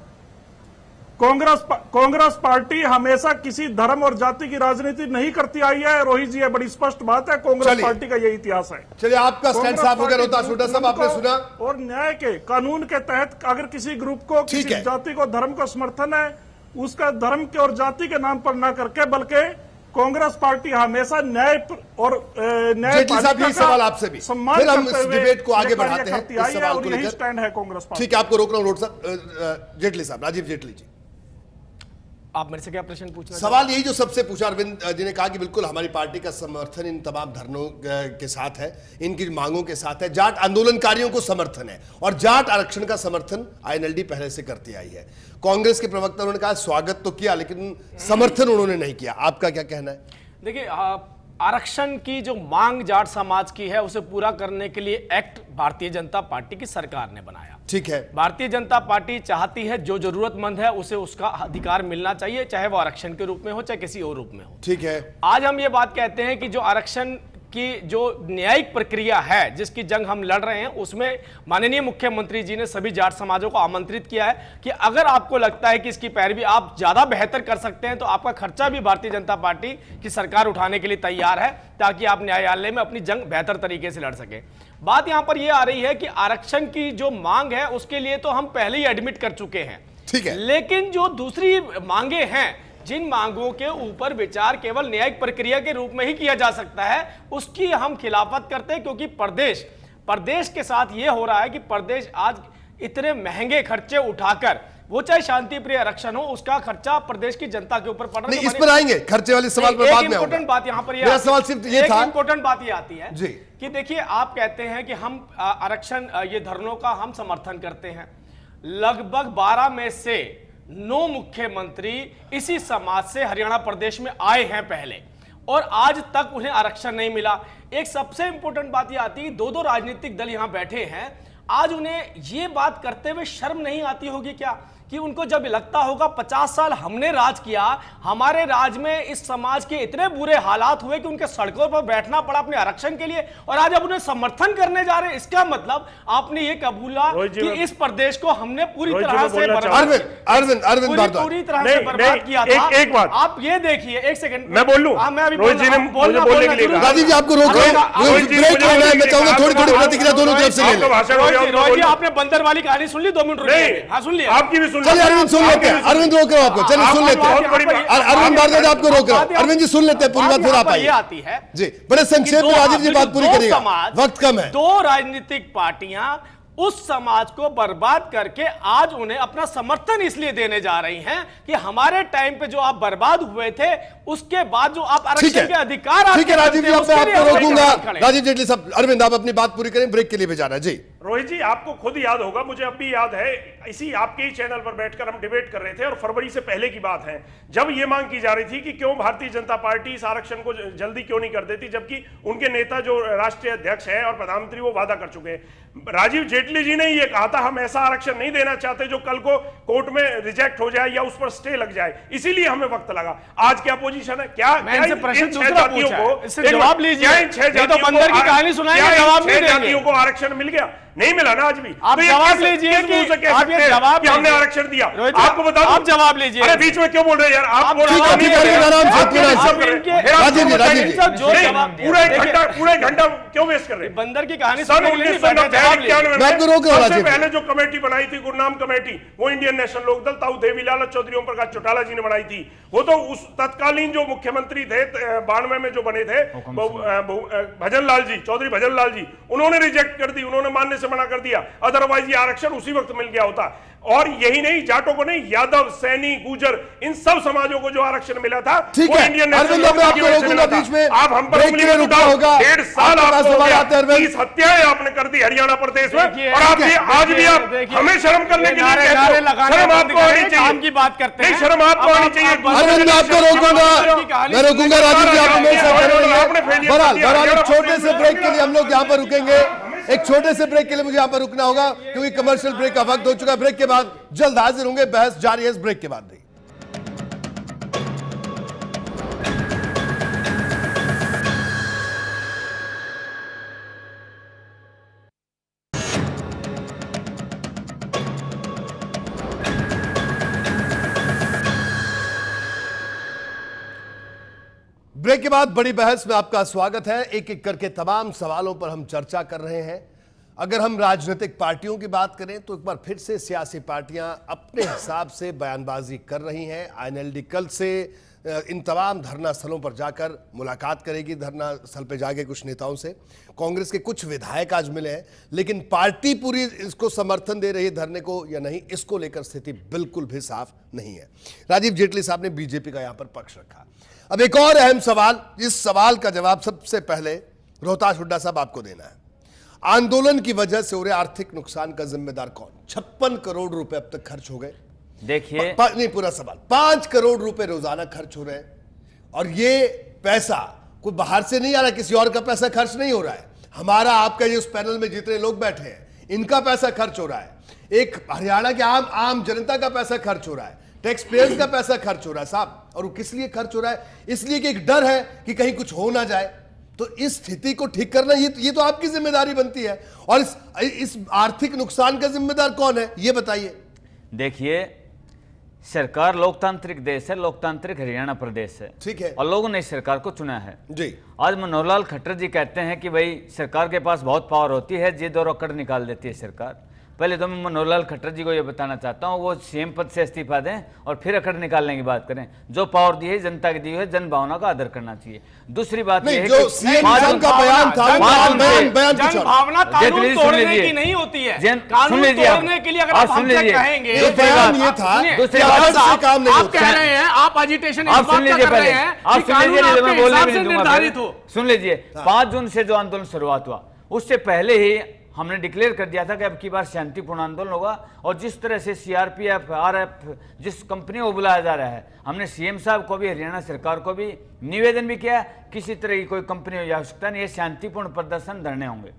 पार्टी हमेशा किसी धर्म और जाति की राजनीति नहीं करती आई है। रोहित जी, ये बड़ी स्पष्ट बात है, कांग्रेस पार्टी का यही इतिहास है। चलिए, आपका स्टैंड साफ हो गया। रोहतास छोटा साहब, आपने सुना, और न्याय के कानून के तहत अगर किसी ग्रुप को, किसी जाति को, धर्म को समर्थन है, उसका धर्म के और जाति के नाम पर ना करके, बल्कि कांग्रेस पार्टी हमेशा न्याय और न्याय सवाल आपसे भी, फिर हम इस डिबेट को आगे बढ़ाते हैं इस सवाल को लेकर। स्टैंड है कांग्रेस पार्टी। ठीक है, आपको रोक रहा हूं रोड साहब। जेटली साहब, राजीव जेटली जी, आप मेरे से क्या प्रश्न पूछना? सवाल यही जो सबसे पूछा अरविंद जी ने कहा कि बिल्कुल हमारी पार्टी का समर्थन इन तमाम धरनों के साथ है, इनकी मांगों के साथ है, जाट आंदोलनकारियों को समर्थन है, और जाट आरक्षण का समर्थन आईएनएलडी पहले से करती आई है। कांग्रेस के प्रवक्ता उन्होंने कहा स्वागत तो किया, लेकिन समर्थन उन्होंने नहीं किया। आपका क्या कहना है? देखिए, आरक्षण की जो मांग जाट समाज की है उसे पूरा करने के लिए एक्ट भारतीय जनता पार्टी की सरकार ने बनाया। ठीक है, भारतीय जनता पार्टी चाहती है जो जरूरतमंद है उसे उसका अधिकार मिलना चाहिए, चाहे वो आरक्षण के रूप में हो, चाहे किसी और रूप में हो। ठीक है, आज हम ये बात कहते हैं कि जो आरक्षण की जो न्यायिक प्रक्रिया है, जिसकी जंग हम लड़ रहे हैं, उसमें माननीय मुख्यमंत्री जी ने सभी जाट समाजों को आमंत्रित किया है कि अगर आपको लगता है कि इसकी पैरवी आप ज्यादा बेहतर कर सकते हैं तो आपका खर्चा भी भारतीय जनता पार्टी की सरकार उठाने के लिए तैयार है, ताकि आप न्यायालय में अपनी जंग बेहतर तरीके से लड़ सके। बात यहां पर यह आ रही है कि आरक्षण की जो मांग है उसके लिए तो हम पहले ही एडमिट कर चुके हैं। ठीक है, लेकिन जो दूसरी मांगे हैं, जिन मांगों के ऊपर विचार केवल न्यायिक प्रक्रिया के रूप में ही किया जा सकता है, उसकी हम खिलाफत करते हैं, क्योंकि प्रदेश के साथ यह हो रहा है कि प्रदेश आज इतने महंगे खर्चे उठाकर वो चाहे शांति प्रिय आरक्षण हो, उसका खर्चा प्रदेश की जनता के ऊपर पड़ रहा है। नहीं, इस पर आएंगे, खर्चे वाले सवाल पर बाद में इंपॉर्टेंट बात यहाँ पर मेरा सवाल सिर्फ ये था, इंपॉर्टेंट बात ये आती है जी कि देखिए, आप कहते हैं कि हम आरक्षण, ये धरनों का हम समर्थन करते हैं। लगभग 12 में से 9 मुख्यमंत्री इसी समाज से हरियाणा प्रदेश में आए हैं पहले, और आज तक उन्हें आरक्षण नहीं मिला। एक सबसे इंपॉर्टेंट बात यह आती है, दो राजनीतिक दल यहां बैठे हैं, आज उन्हें यह बात करते हुए शर्म नहीं आती होगी क्या कि उनको जब लगता होगा 50 साल हमने राज किया, हमारे राज में इस समाज के इतने बुरे हालात हुए कि उनके सड़कों पर बैठना पड़ा अपने आरक्षण के लिए, और आज अब उन्हें समर्थन करने जा रहे हैं। इसका मतलब आपने ये कबूला कि इस प्रदेश को हमने पूरी तरह से बर्बाद किया था। एक बात आप ये देखिए, एक सेकंड मैं बोल लूं, मैं अभी रोहित जी ने मुझे बोलने के लिए कहा। राजीव जी आपको रोक रहे हैं, मैं चाहूंगा थोड़ी प्रतिक्रिया दोनों तरफ से ले लें। रोहित जी, आपने बंदर वाली कहानी सुन ली? 2 मिनट रुकिए। हाँ, सुन लिया। आपकी भी सुन, चलिए अरविंद सुन लेते हैं, अरविंद रोक रहे हो आपको, चलिए सुन लेते हैं। अरविंद भारद्वाज आपको रोक रहा हूं, अरविंद जी सुन लेते हैं, पूरी बात फिर आप आइए। आती है जी, बड़े संक्षेप में राजीव जी बात पूरी करिएगा, वक्त कम है। 2 राजनीतिक पार्टियां उस समाज को बर्बाद करके आज उन्हें अपना समर्थन इसलिए देने जा रही हैं कि हमारे टाइम पे जो आप बर्बाद हुए थे, उसके बाद जो आप आरक्षण के अधिकार, ठीक है राजीव जी, आपको रोकूंगा। राजीव जेटली साहब, अरविंद आप अपनी बात पूरी करें, ब्रेक के लिए भी जाना है। जी रोहित जी, आपको खुद याद होगा, मुझे अब भी याद है, इसी आपके ही चैनल पर बैठकर हम डिबेट कर रहे थे, और फरवरी से पहले की बात है, जब यह मांग की जा रही थी कि क्यों भारतीय जनता पार्टी इस आरक्षण को जल्दी क्यों नहीं कर देती, जबकि उनके नेता जो राष्ट्रीय अध्यक्ष है और प्रधानमंत्री वो वादा कर चुके हैं। राजीव जेटली जी ने यह कहा था, हम ऐसा आरक्षण नहीं देना चाहते जो कल को कोर्ट में रिजेक्ट हो जाए या उस पर स्टे लग जाए, इसीलिए हमें वक्त लगा। आज क्या पोजीशन है? क्या जवाब लीजिए, तो बंदर की कहानी सुनाएंगे, जवाब नहीं देंगे। जातियों को आरक्षण मिल गया? नहीं मिला ना आज भी। आप तो जवाब लीजिए कि आप ये जवाब, हमने आरक्षण दिया, आपको बता आप जवाब लीजिए। अरे बीच में क्यों बोल रहे हैं यार आप? पूरा एक घंटा क्यों वेस्ट कर रहे हैं? बंदर की कहानी सन 1991 में पहले जो कमेटी बनाई थी, गुरनाम कमेटी, वो इंडियन नेशनल लोकदल ताऊ देवीलाल चौधरी, ओम प्रकाश चौटाला जी ने बनाई थी। वो तो उस तत्कालीन जो मुख्यमंत्री थे 92 में जो बने थे, भजन लाल जी, चौधरी भजन लाल जी, उन्होंने रिजेक्ट कर दी, उन्होंने मानने से मना कर दिया, अदरवाइज ये आरक्षण उसी वक्त मिल गया होता। और यही नहीं, जाटों को नहीं, यादव, सैनी, गुजर, इन सब समाजों को जो आरक्षण मिला था, वो इंडियन नेशनल लोकदल की वजह से मिला था। आप हम पर उंगली मत उठाओ, 1.5 साल आपको हो गया, 30 हत्याएं आपने कर दी हरियाणा प्रदेश में, और आप आज भी आप हमें शर्म करने के लिए कहते हो। शर्म आपको आनी चाहिए, की बात करते हैं, शर्म आपको आनी चाहिए। अरविंद आपको रोकूंगा, मैं रोकूंगा राजीव जी, आप मेरे साथ करेंगे। बहरहाल छोटे से ब्रेक के लिए हम लोग यहाँ पर रुकेंगे, एक छोटे से ब्रेक के लिए मुझे यहां पर रुकना होगा क्योंकि कमर्शियल ब्रेक का वक्त हो चुका है। ब्रेक के बाद जल्द हाजिर होंगे, बहस जारी है इस ब्रेक के बाद भी। ब्रेक के बाद बड़ी बहस में आपका स्वागत है। एक एक करके तमाम सवालों पर हम चर्चा कर रहे हैं। अगर हम राजनीतिक पार्टियों की बात करें तो एक बार फिर से सियासी पार्टियां अपने हिसाब से बयानबाजी कर रही हैं। आईएनएलडी कल से इन तमाम धरना स्थलों पर जाकर मुलाकात करेगी, धरना स्थल पर जाके कुछ नेताओं से। कांग्रेस के कुछ विधायक आज मिले हैं, लेकिन पार्टी पूरी इसको समर्थन दे रही है धरने को या नहीं, इसको लेकर स्थिति बिल्कुल भी साफ नहीं है। राजीव जेटली साहब ने बीजेपी का यहां पर पक्ष रखा। अब एक और अहम सवाल, इस सवाल का जवाब सबसे पहले रोहतास हुड्डा साहब आपको देना है। आंदोलन की वजह से हो रहे आर्थिक नुकसान का जिम्मेदार कौन? 56 करोड़ रुपए अब तक खर्च हो गए। देखिए नहीं, पूरा सवाल, 5 करोड़ रुपए रोजाना खर्च हो रहे हैं, और ये पैसा कोई बाहर से नहीं आ रहा, किसी और का पैसा खर्च नहीं हो रहा है। हमारा आपका ये उस पैनल में जितने लोग बैठे हैं इनका पैसा खर्च हो रहा है, एक हरियाणा के आम जनता का पैसा खर्च हो रहा है, टैक्स पेयर्स का पैसा खर्च हो रहा है साहब। और वो किस लिए खर्च हो रहा है? इसलिए कि एक डर है कि कहीं कुछ हो ना जाए। तो इस स्थिति को ठीक करना ये तो आपकी जिम्मेदारी बनती है। और इस आर्थिक नुकसान का जिम्मेदार कौन है, ये बताइए। देखिए, सरकार लोकतांत्रिक देश है, लोकतांत्रिक हरियाणा प्रदेश है, ठीक है, और लोगों ने इस सरकार को चुना है जी। आज मनोहर लाल खट्टर जी कहते हैं कि भाई सरकार के पास बहुत पावर होती है, जिद और अकड़ निकाल देती है सरकार, पहले तो मैं मनोहर लाल खट्टर जी को ये बताना चाहता हूँ, वो सीएम पद से इस्तीफा दें और फिर अखड़ निकालने की बात करें। जो पावर दी है जनता की दी है, जन भावना का आदर करना चाहिए। दूसरी बात नहीं, यह है जो कि सीएम का बयान था, बयान कुछ और। भावना कानून तोड़ने की नहीं होती है। कानून तोड़ने के लिए अगर आप हमसे कहेंगे, बयान ये था, दूसरी बात काम नहीं आप कह रहे हैं, आप एजिटेशन इस बात का कर रहे हैं कि कानून आपके हिसाब से निर्धारित हो। सुन लीजिए, 5 जून से जो आंदोलन शुरुआत हुआ उससे पहले ही हमने डिक्लेयर कर दिया था कि अब की बार शांतिपूर्ण आंदोलन होगा। और जिस तरह से सीआरपीएफ, आरएफ, जिस कंपनी को बुलाया जा रहा है, हमने सीएम साहब को भी, हरियाणा सरकार को भी निवेदन भी किया, किसी तरह की कोई कंपनी की आवश्यकता नहीं है, शांतिपूर्ण प्रदर्शन धरने होंगे,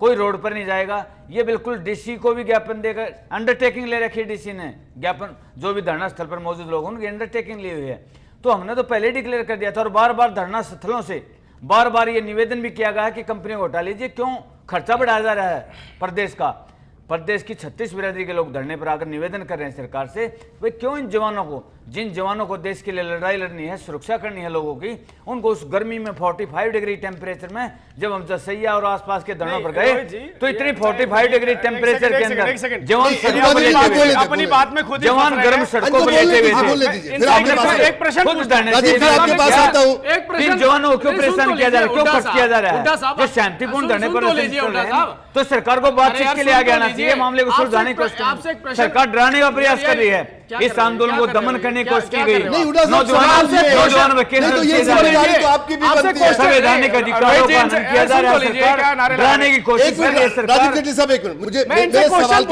कोई रोड पर नहीं जाएगा। ये बिल्कुल डीसी को भी ज्ञापन देकर अंडरटेकिंग ले रखी है डीसी ने, ज्ञापन जो भी धरना स्थल पर मौजूद लोग उनकी अंडरटेकिंग ली हुई है। तो हमने तो पहले डिक्लेयर कर दिया था और बार बार धरना स्थलों से बार बार ये निवेदन भी किया गया है कि कंपनी को हटा लीजिए। क्यों खर्चा बढ़ाया जा रहा है प्रदेश का? प्रदेश की 36 बिरादरी के लोग धरने पर आकर निवेदन कर रहे हैं सरकार से, भाई क्यों इन जवानों को, जिन जवानों को देश के लिए लड़ाई लड़नी है, सुरक्षा करनी है लोगों की, उनको उस गर्मी में 45 डिग्री टेम्परेचर में, जब हम जसैया और आसपास के धरणों पर गए तो इतनी 45 डिग्री टेम्परेचर के अंदर जवान अपनी बात में खुद जवान गर्म सड़कों पर लेटे हुए थे। एक प्रश्न इन जवानों को क्यों परेशान किया जा रहा है, क्यों खर्च किया जा रहा है? जो शांतिपूर्ण धरने पर तो सरकार को बातचीत के लिए आगे आना चाहिए, मामले को सुलझाने की कोशिश। सरकार डराने का प्रयास कर रही है, इस आंदोलन को दमन करने की कोशिश की गई। नौजवान संवैधानिक अधिकारों का हनन किया जा रहा है, सरकार डराने की कोशिश कर रही है। सरकार मुझे सवाल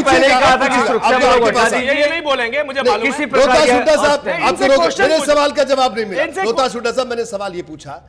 पहले कहा था कि सुरक्षा बलों को हटा दीजिए, ये नहीं बोलेंगे, मुझे मालूम है। किसी प्रकार मेरे सवाल का जवाब नहीं मिला। रोहतास हुड्डा साहब, मैंने सवाल ये पूछा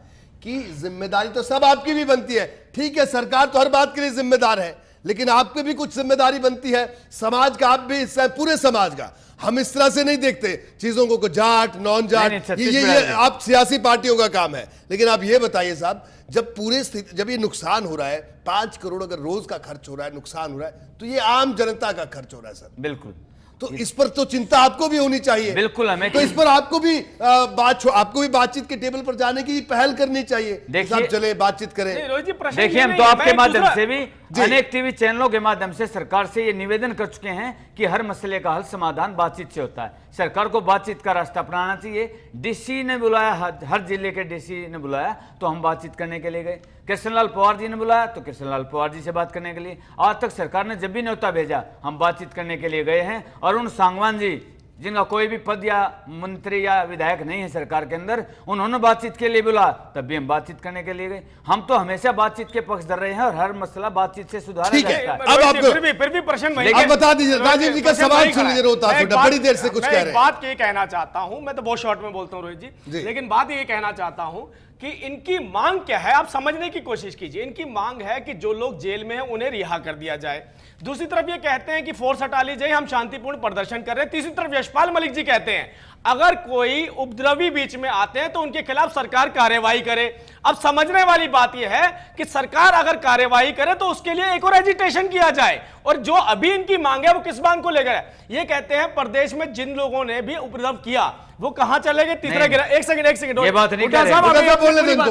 कि जिम्मेदारी तो सब आपकी भी बनती है, ठीक है, सरकार तो हर बात के लिए जिम्मेदार है, लेकिन आपकी भी कुछ जिम्मेदारी बनती है, समाज का आप भी हिस्सा है, पूरे समाज का। हम इस तरह से नहीं देखते चीजों को, जाट नॉन जाट, ये आप सियासी पार्टियों का काम है। लेकिन आप ये बताइए साहब, जब पूरे स्थिति, जब ये नुकसान हो रहा है, 5 करोड़ अगर रोज का खर्च हो रहा है, नुकसान हो रहा है, तो ये आम जनता का खर्च हो रहा है सर। बिल्कुल, तो इस पर तो चिंता आपको भी होनी चाहिए। बिल्कुल, हमें तो इस पर आपको भी आपको भी बातचीत के टेबल पर जाने की पहल करनी चाहिए। देखिए, चले बातचीत करें। देखिए, हम तो आपके माध्यम से भी, अनेक टीवी चैनलों के माध्यम से सरकार से ये निवेदन कर चुके हैं कि हर मसले का हल समाधान बातचीत से होता है। सरकार को बातचीत का रास्ता अपनाना चाहिए। डीसी ने बुलाया, हर जिले के डीसी ने बुलाया तो हम बातचीत करने के लिए गए। कृष्णलाल पवार जी ने बुलाया तो कृष्णलाल पवार जी से बात करने के लिए। आज तक सरकार ने जब भी न्योता भेजा हम बातचीत करने के लिए गए हैं। अरुण सांगवान जी, जिनका कोई भी पद या मंत्री या विधायक नहीं है सरकार के अंदर, उन्होंने बातचीत के लिए बुला, तब भी हम बातचीत करने के लिए गए। हम तो हमेशा बातचीत के पक्षधर रहे हैं और हर मसला बातचीत से सुधारा जाता है। अब आप फिर भी प्रश्न आप बता दीजिए, राजीव जी का सवाल सुन लीजिए। रोहतास हुड्डा बड़ी देर से कुछ कह रहे हैं। बात ये कहना चाहता हूं, मैं तो बहुत शॉर्ट में बोलता हूं रोहित जी, लेकिन बात ये कहना चाहता हूं कि इनकी मांग क्या है, आप समझने की कोशिश कीजिए। इनकी मांग है कि जो लोग जेल में हैं उन्हें रिहा कर दिया जाए। दूसरी तरफ ये कहते हैं कि फोर्स हटा ली जाए, हम शांतिपूर्ण प्रदर्शन कर रहे हैं। तीसरी तरफ यशपाल मलिक जी कहते हैं अगर कोई उपद्रवी बीच में आते हैं तो उनके खिलाफ सरकार कार्यवाही करे। अब समझने वाली बात यह है कि सरकार अगर कार्यवाही करे तो उसके लिए एक और एजिटेशन किया जाए। और जो अभी इनकी मांग है वो किस मांग को लेकर है? ये कहते हैं प्रदेश में जिन लोगों ने भी उपद्रव किया वो कहां चले गए, तीसरा गिरा। एक सेकंड, ये बात नहीं कर रहे,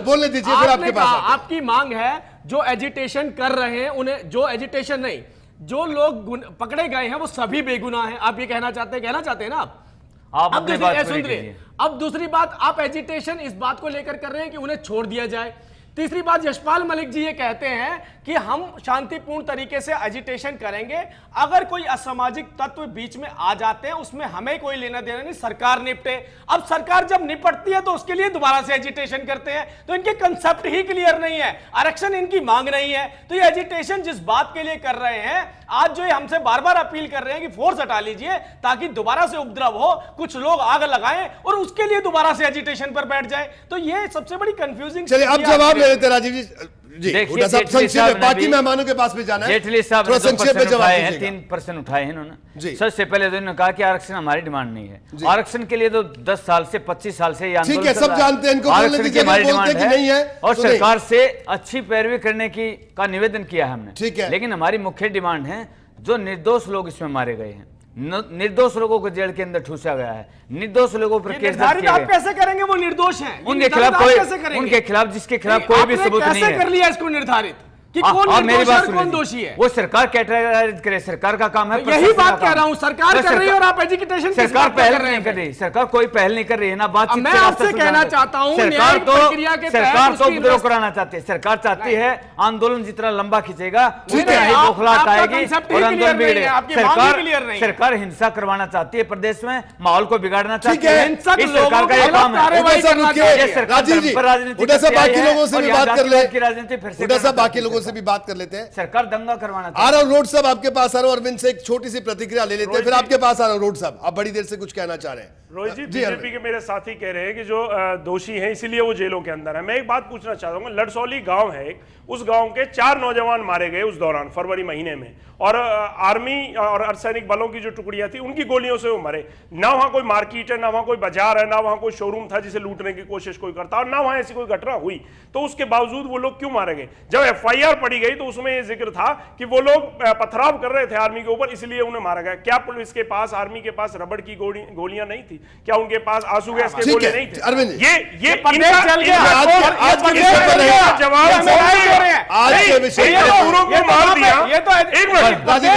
बोलने दीजिए, फिर आपके पास आपकी मांग है जो एजिटेशन कर रहे हैं उन्हें, जो एजिटेशन नहीं, जो लोग पकड़े गए हैं वो सभी बेगुनाह हैं। आप ये कहना चाहते हैं ना आप अब दूसरी बात, आप एजिटेशन इस बात को लेकर कर रहे हैं कि उन्हें छोड़ दिया जाए। तीसरी बात, यशपाल मलिक जी ये कहते हैं कि हम शांतिपूर्ण तरीके से एजिटेशन करेंगे, अगर कोई असामाजिक तत्व बीच में आ जाते हैं उसमें हमें कोई लेना देना नहीं, सरकार निपटे। अब सरकार जब निपटती है तो उसके लिए दोबारा से एजिटेशन करते हैं, तो इनके कंसेप्ट ही क्लियर नहीं है। आरक्षण इनकी मांग नहीं है, तो ये एजिटेशन जिस बात के लिए कर रहे हैं, आज जो हमसे बार बार अपील कर रहे हैं कि फोर्स हटा लीजिए ताकि दोबारा से उपद्रव हो, कुछ लोग आग लगाएं और उसके लिए दोबारा से एजिटेशन पर बैठ जाए, तो ये सबसे बड़ी कंफ्यूजिंग। चलिए अब जवाब ले लेते राजीव जी। संक्षेप, बाकी मेहमानों के पास भी जाना है। जेटली साहब ने संक्षेप में जवाब हैं, 3 प्रश्न उठाए हैं इन्होंने। सबसे पहले तो इन्होंने कहा कि आरक्षण हमारी डिमांड नहीं है। आरक्षण के लिए तो 10 साल से 25 साल से ये आंदोलन, ठीक है, सब जानते हैं, इनको आरक्षण की हमारी डिमांड है और तो सरकार से अच्छी पैरवी करने का निवेदन किया है हमने, ठीक है। लेकिन हमारी मुख्य डिमांड है जो निर्दोष लोग इसमें मारे गए हैं, निर्दोष लोगों को जेल के अंदर ठूसा गया है, निर्दोष लोगों पर केस दर्ज किए आप कैसे करेंगे? वो निर्दोष हैं, उनके खिलाफ जिसके खिलाफ कोई भी सबूत नहीं है। कर लिया इसको निर्धारित? कि कौन मेरी निर्दोष बात है सुन कौन लीजिए। दोषी है। वो सरकार कैटेगराइज करे, सरकार का काम है। यही बात कह रहा हूं, सरकार कर रही है और आप एजुकेशन सरकार पहल नहीं कर रही, सरकार कोई पहल नहीं कर रही है ना। बात मैं आपसे कहना चाहता हूं, सरकार तो उसकी उपद्रव कराना चाहती है। सरकार चाहती है आंदोलन जितना लंबा खींचेगा उतना ही आप- बौखलाहट आपका आएगी concept ही और clear आंदोलन नहीं है, बिगड़ेगा। आपकी मांग ही clear नहीं है। सरकार हिंसा करवाना चाहती है प्रदेश में, माहौल को बिगाड़ना चाहती है। है। हिंसक इस लोगों सरकार का के ये खिलाफ काम है। कार्रवाई करना रुकिए, चाहिए। ये सरकार राजीव जी, धर्म पर राजनीति उधर से करती आई बाकी है लोगों से और भी ये बात कर ले, जातिवाद की राजनीति फिर से उधर से करना बाकी चाहती है। लोगों से भी बात कर लेते हैं। सरकार दंगा करवाना आ चाहती रहा हूं रोड साहब आपके पास, आ रहा हूं अरविंद से एक छोटी सी प्रतिक्रिया ले लेते हैं, फिर आपके पास आ रहा हूं रोड साहब। आप बड़ी देर से कुछ कहना चाह रहे हैं। रोहित जी, जी, बीजेपी अरविंद। के मेरे साथी कह रहे हैं कि जो दोषी हैं इसीलिए वो जेलों के अंदर है। मैं एक बात पूछना चाहता हूँ, लड़सौली गांव है, उस गांव के 4 नौजवान मारे गए उस दौरान फरवरी महीने में, और आर्मी और अर्धसैनिक बलों की जो टुकड़ियां थी उनकी गोलियों से वो मरे। ना वहां कोई मार्केट है, ना वहां कोई बाजार है, ना वहां कोई शोरूम था जिसे लूटने की कोशिश कोई करता, और ना वहां ऐसी कोई घटना हुई। तो उसके बावजूद वो लोग क्यों मारे गए? जब FIR पड़ी गई तो उसमें ये जिक्र था कि वो लोग पथराव कर रहे थे आर्मी के ऊपर, इसलिए उन्हें मारा गया। क्या पुलिस के पास, आर्मी के पास रबड़ की गोलियां नहीं थी? क्या उनके पास आंसू गैस के ठीक गोले है, नहीं थे? अरविंद जी। ये प्रदेश चल गया। आज के विषय पर रहेगा। जवाब आज के विषय ये तो पूरों को मार दिया। ये तो एक मिनट, राजीव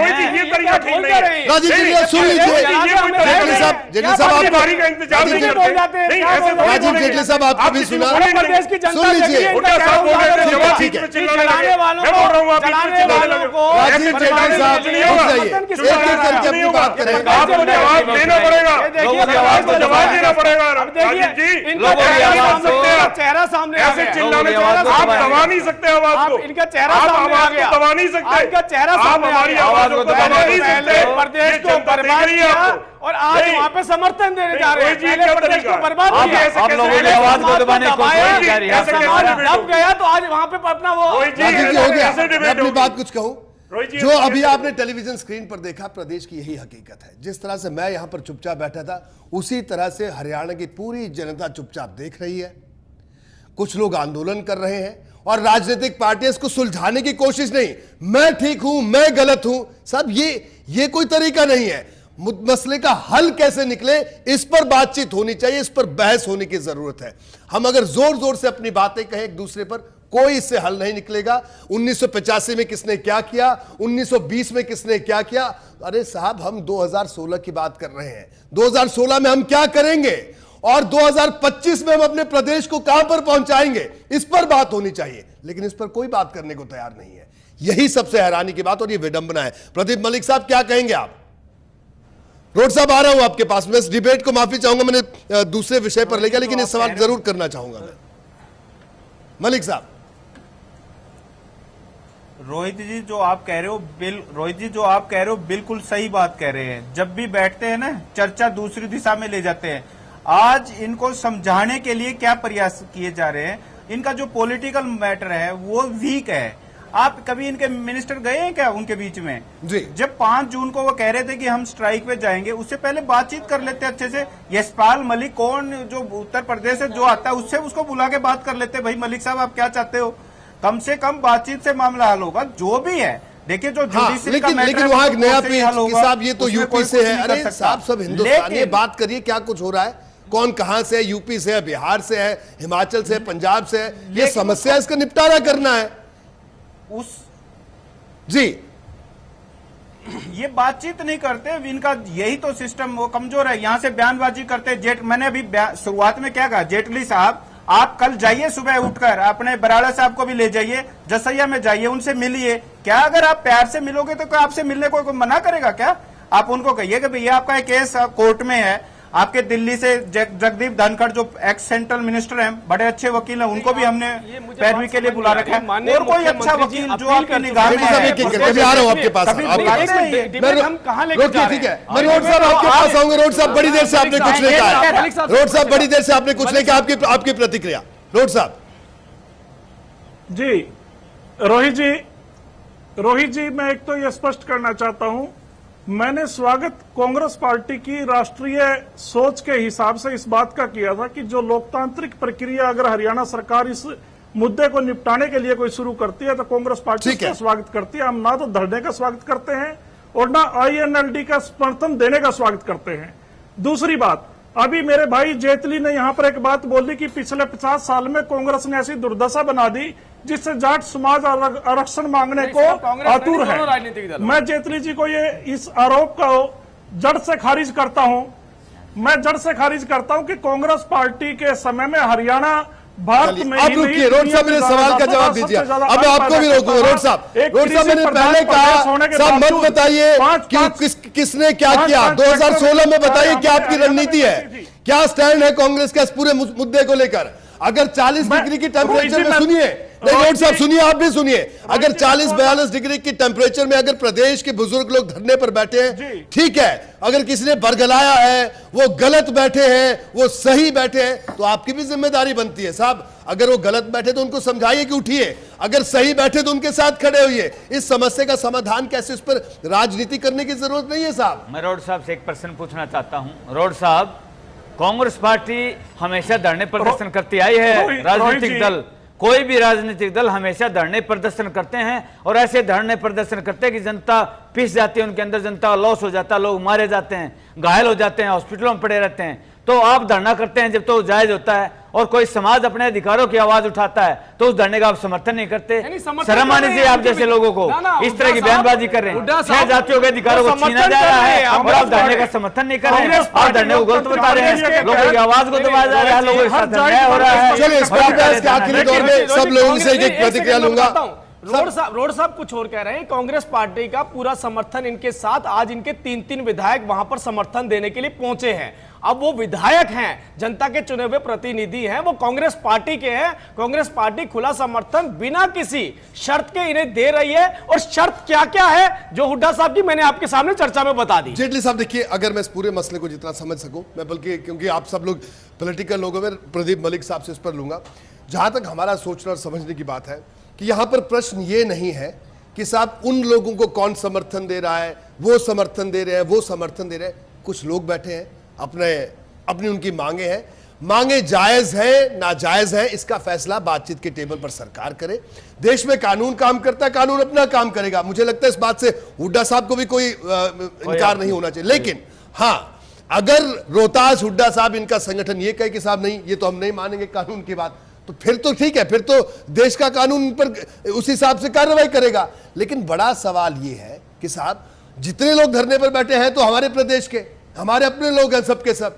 जी, ये तरीका ठीक नहीं है। राजीव जी सुन लीजिए, जेटली साहब आपको, राजीव जेटली साहब आपको भी सुना, प्रदेश की जनता सुन लीजिए। ठीक है, चलाने वालों को, चलाने वालों को राजीव जेटली साहब रुक जाइए, एक करके अपनी बात करें। आपको जवाब देना पड़ेगा, आपको जवाब देना पड़ेगा। राजीव जी, चेहरा सामने आ ऐसे गया। चिल्लाने से आप दबा नहीं सकते आवाज को, इनका चेहरा आप सामने आ आवाज गया। को दबा नहीं सकते, इनका चेहरा आप सामने आ हमारी गया। आवाज को दबा नहीं पहले सकते। प्रदेश को बर्बाद किया और आज वहाँ पे समर्थन देने जा रहे हैं। पहले प्रदेश को बर्बाद किया, आप लोगों ने आवाज को दबाने की कोशिश कर रही है। दब गया तो आज वहाँ पे अपना वो राजीव जी हो गया, मैं अपनी बात कुछ कहूं। रोहित जी, जो अभी आपने टेलीविजन स्क्रीन पर देखा, प्रदेश की यही हकीकत है। जिस तरह से मैं यहां पर चुपचाप बैठा था, उसी तरह से हरियाणा की पूरी जनता चुपचाप देख रही है। कुछ लोग आंदोलन कर रहे हैं और राजनीतिक पार्टियां इसको सुलझाने की कोशिश नहीं, मैं ठीक हूं, मैं गलत हूं। साहब ये कोई तरीका नहीं है। मसले का हल कैसे निकले, इस पर बातचीत होनी चाहिए, इस पर बहस होने की जरूरत है। हम अगर जोर जोर से अपनी बातें कहें एक दूसरे पर, कोई इससे हल नहीं निकलेगा। 1985 में किसने क्या किया, 1920 में किसने क्या किया। अरे साहब, हम 2016 की बात कर रहे हैं। 2016 में हम क्या करेंगे और 2025 में हम अपने प्रदेश को कहां पर पहुंचाएंगे, इस पर बात होनी चाहिए। लेकिन इस पर कोई बात करने को तैयार नहीं है। यही सबसे हैरानी की बात और ये विडंबना है। प्रदीप मलिक साहब, क्या कहेंगे आप? रोड साहब, आ रहा हूं आपके पास। मैं इस डिबेट को माफी चाहूंगा, मैंने दूसरे विषय पर ले गया, लेकिन इस सवाल जरूर करना चाहूंगा मैं। मलिक साहब, रोहित जी जो आप कह रहे हो बिल्कुल सही बात कह रहे हैं। जब भी बैठते हैं ना, चर्चा दूसरी दिशा में ले जाते हैं। आज इनको समझाने के लिए क्या प्रयास किए जा रहे हैं, इनका जो पॉलिटिकल मैटर है वो वीक है। आप कभी इनके मिनिस्टर गए हैं क्या उनके बीच में? जी। जब 5 जून को वो कह रहे थे कि हम स्ट्राइक पे जाएंगे, उससे पहले बातचीत कर लेते अच्छे से। यशपाल मलिक कौन, जो उत्तर प्रदेश से जो आता है, उससे उसको बुला के बात कर लेते। भाई मलिक साहब, आप क्या चाहते हो? कम से कम बातचीत से मामला हल होगा। जो भी है, देखिए जो जुडिशरी का मैटर लेकिन है, वहां एक वो नया उससे ही पेज हल कि होगा। साहब ये तो उसमें यूपी कोई से कुछ है। नहीं कर अरे सकता। साहब, सब हिंदुस्तानी लेकिन- बात करिए, क्या कुछ हो रहा है, कौन कहां से है, यूपी से है, बिहार से है, हिमाचल से है, पंजाब से है। ये समस्या, इसका निपटारा करना है। उस जी, ये बातचीत नहीं करते, इनका यही तो सिस्टम वो कमजोर है। यहाँ से बयानबाजी करते। मैंने अभी शुरुआत में क्या कहा, जेटली साहब आप कल जाइए सुबह उठकर, अपने बराड़ा साहब को भी ले जाइए, जसैया में जाइए, उनसे मिलिए। क्या अगर आप प्यार से मिलोगे तो कोई आपसे मिलने को कोई मना करेगा क्या? आप उनको कहिए कि भैया आपका एक केस कोर्ट में है, आपके दिल्ली से जगदीप धनखड़ जो एक्स सेंट्रल मिनिस्टर हैं, बड़े अच्छे वकील हैं, उनको भी हमने पैरवी के लिए बुला रखा है। और कोई अच्छा वकील जो आपकी निगाह में है, अभी आ रहा हूं आपके पास। हम कहाँ लेके जा रहे ठीक है, मैं रोड साहब आपके पास आऊंगा। रोड साहब, बड़ी देर से आपने कुछ नहीं कहा। रोड साहब, बड़ी देर से आपने कुछ नहीं कहा। आपकी प्रतिक्रिया रोड साहब। जी, रोहित जी, मैं एक तो यह स्पष्ट करना चाहता हूं, मैंने स्वागत कांग्रेस पार्टी की राष्ट्रीय सोच के हिसाब से इस बात का किया था कि जो लोकतांत्रिक प्रक्रिया अगर हरियाणा सरकार इस मुद्दे को निपटाने के लिए कोई शुरू करती है तो कांग्रेस पार्टी इसका स्वागत करती है। हम ना तो धरने का स्वागत करते हैं और ना INLD का समर्थन देने का स्वागत करते हैं। दूसरी बात, अभी मेरे भाई जेटली ने यहाँ पर एक बात बोली कि पिछले 50 साल में कांग्रेस ने ऐसी दुर्दशा बना दी जिससे जाट समाज आरक्षण मांगने को आतुर है। मैं जेटली जी को ये इस आरोप को जड़ से खारिज करता हूँ। मैं जड़ से खारिज करता हूँ कि कांग्रेस पार्टी के समय में हरियाणा भारत में अब रुकिए, रोड साहब मेरे सवाल का जवाब दीजिए। अब आपको भी रोकूंगा। रोड साहब मैंने पहले कहा साहब मत बताइए कि किसने क्या किया। 2016 में बताइए क्या आपकी रणनीति है, क्या स्टैंड है कांग्रेस का इस पूरे मुद्दे को लेकर। अगर 40 डिग्री की टेम्परेचर में सुनिए, नहीं रोड साहब सुनिए, आप भी सुनिए, अगर 40-42 डिग्री की टेम्परेचर में अगर प्रदेश के बुजुर्ग लोग धरने पर बैठे हैं, ठीक है, अगर किसी ने बरगलाया है, वो गलत बैठे हैं, वो सही बैठे हैं, तो आपकी भी जिम्मेदारी बनती है साहब। अगर वो गलत बैठे तो उनको समझाइए कि उठिए, अगर सही बैठे तो उनके साथ खड़े होइए। इस समस्या का समाधान कैसे, उस पर राजनीति करने की जरूरत नहीं है साहब। मैं रोड साहब से एक प्रश्न पूछना चाहता हूं। रोड साहब, कांग्रेस पार्टी हमेशा धरने प्रदर्शन करती आई है। राजनीतिक दल, कोई भी राजनीतिक दल हमेशा धरने प्रदर्शन करते हैं और ऐसे धरने प्रदर्शन करते हैं कि जनता पिस जाती है, उनके अंदर जनता का लॉस हो जाता है, लोग मारे जाते हैं, घायल हो जाते हैं, हॉस्पिटलों में पड़े रहते हैं। तो आप धरना करते हैं जब तो जायज होता है, और कोई समाज अपने अधिकारों की आवाज उठाता है तो उस धरने का आप समर्थन नहीं करते। शर्म आनी चाहिए आप जैसे लोगों को। इस तरह की बयानबाजी कर रहे हैं, 6 जातियों के अधिकारों को छीना जा रहा है और आप धरने का समर्थन नहीं कर रहे हैं। आप धरने को गलत बता रहे हैं, लोगों की आवाज को दबाया जा रहा है, लोगों के साथ अन्याय हो रहा है। चलिए इस बहस के आखिरी दौर में सब लोगों से एक प्रतिक्रिया लूंगा। रोड साहब कुछ और कह रहे हैं। कांग्रेस पार्टी का पूरा समर्थन इनके साथ, आज इनके 3 विधायक वहां पर समर्थन देने के लिए पहुंचे हैं। अब वो विधायक हैं, जनता के चुने हुए प्रतिनिधि हैं, वो कांग्रेस पार्टी के हैं। कांग्रेस पार्टी खुला समर्थन बिना किसी शर्त के इन्हें दे रही है, और शर्त क्या क्या है जो हुड्डा साहब की मैंने आपके सामने चर्चा में बता दी। जेटली साहब देखिए, अगर मैं इस पूरे मसले को जितना समझ सकूं, मैं बल्कि क्योंकि आप सब लोग पॉलिटिकल लोगों में प्रदीप मलिक साहब से इस पर लूंगा। जहां तक हमारा सोचना और समझने की बात है कि यहां पर प्रश्न ये नहीं है कि साहब उन लोगों को कौन समर्थन दे रहा है, वो समर्थन दे रहे हैं, वो समर्थन दे रहे हैं। कुछ लोग बैठे हैं, अपनी उनकी मांगे हैं, मांगे जायज है नाजायज है, इसका फैसला बातचीत के टेबल पर सरकार करे। देश में कानून काम करता है, कानून अपना काम करेगा। मुझे लगता है इस बात से हुड्डा साहब को भी कोई इनकार नहीं होना चाहिए। लेकिन हाँ, अगर रोहतास हुड्डा साहब इनका संगठन ये कहे कि साहब नहीं, ये तो हम नहीं मानेंगे कानून की बात, तो फिर तो ठीक है, फिर तो देश का कानून पर उस हिसाब से कार्रवाई करेगा। लेकिन बड़ा सवाल ये है कि साहब जितने लोग धरने पर बैठे हैं तो हमारे प्रदेश के, हमारे अपने लोग हैं सबके सब,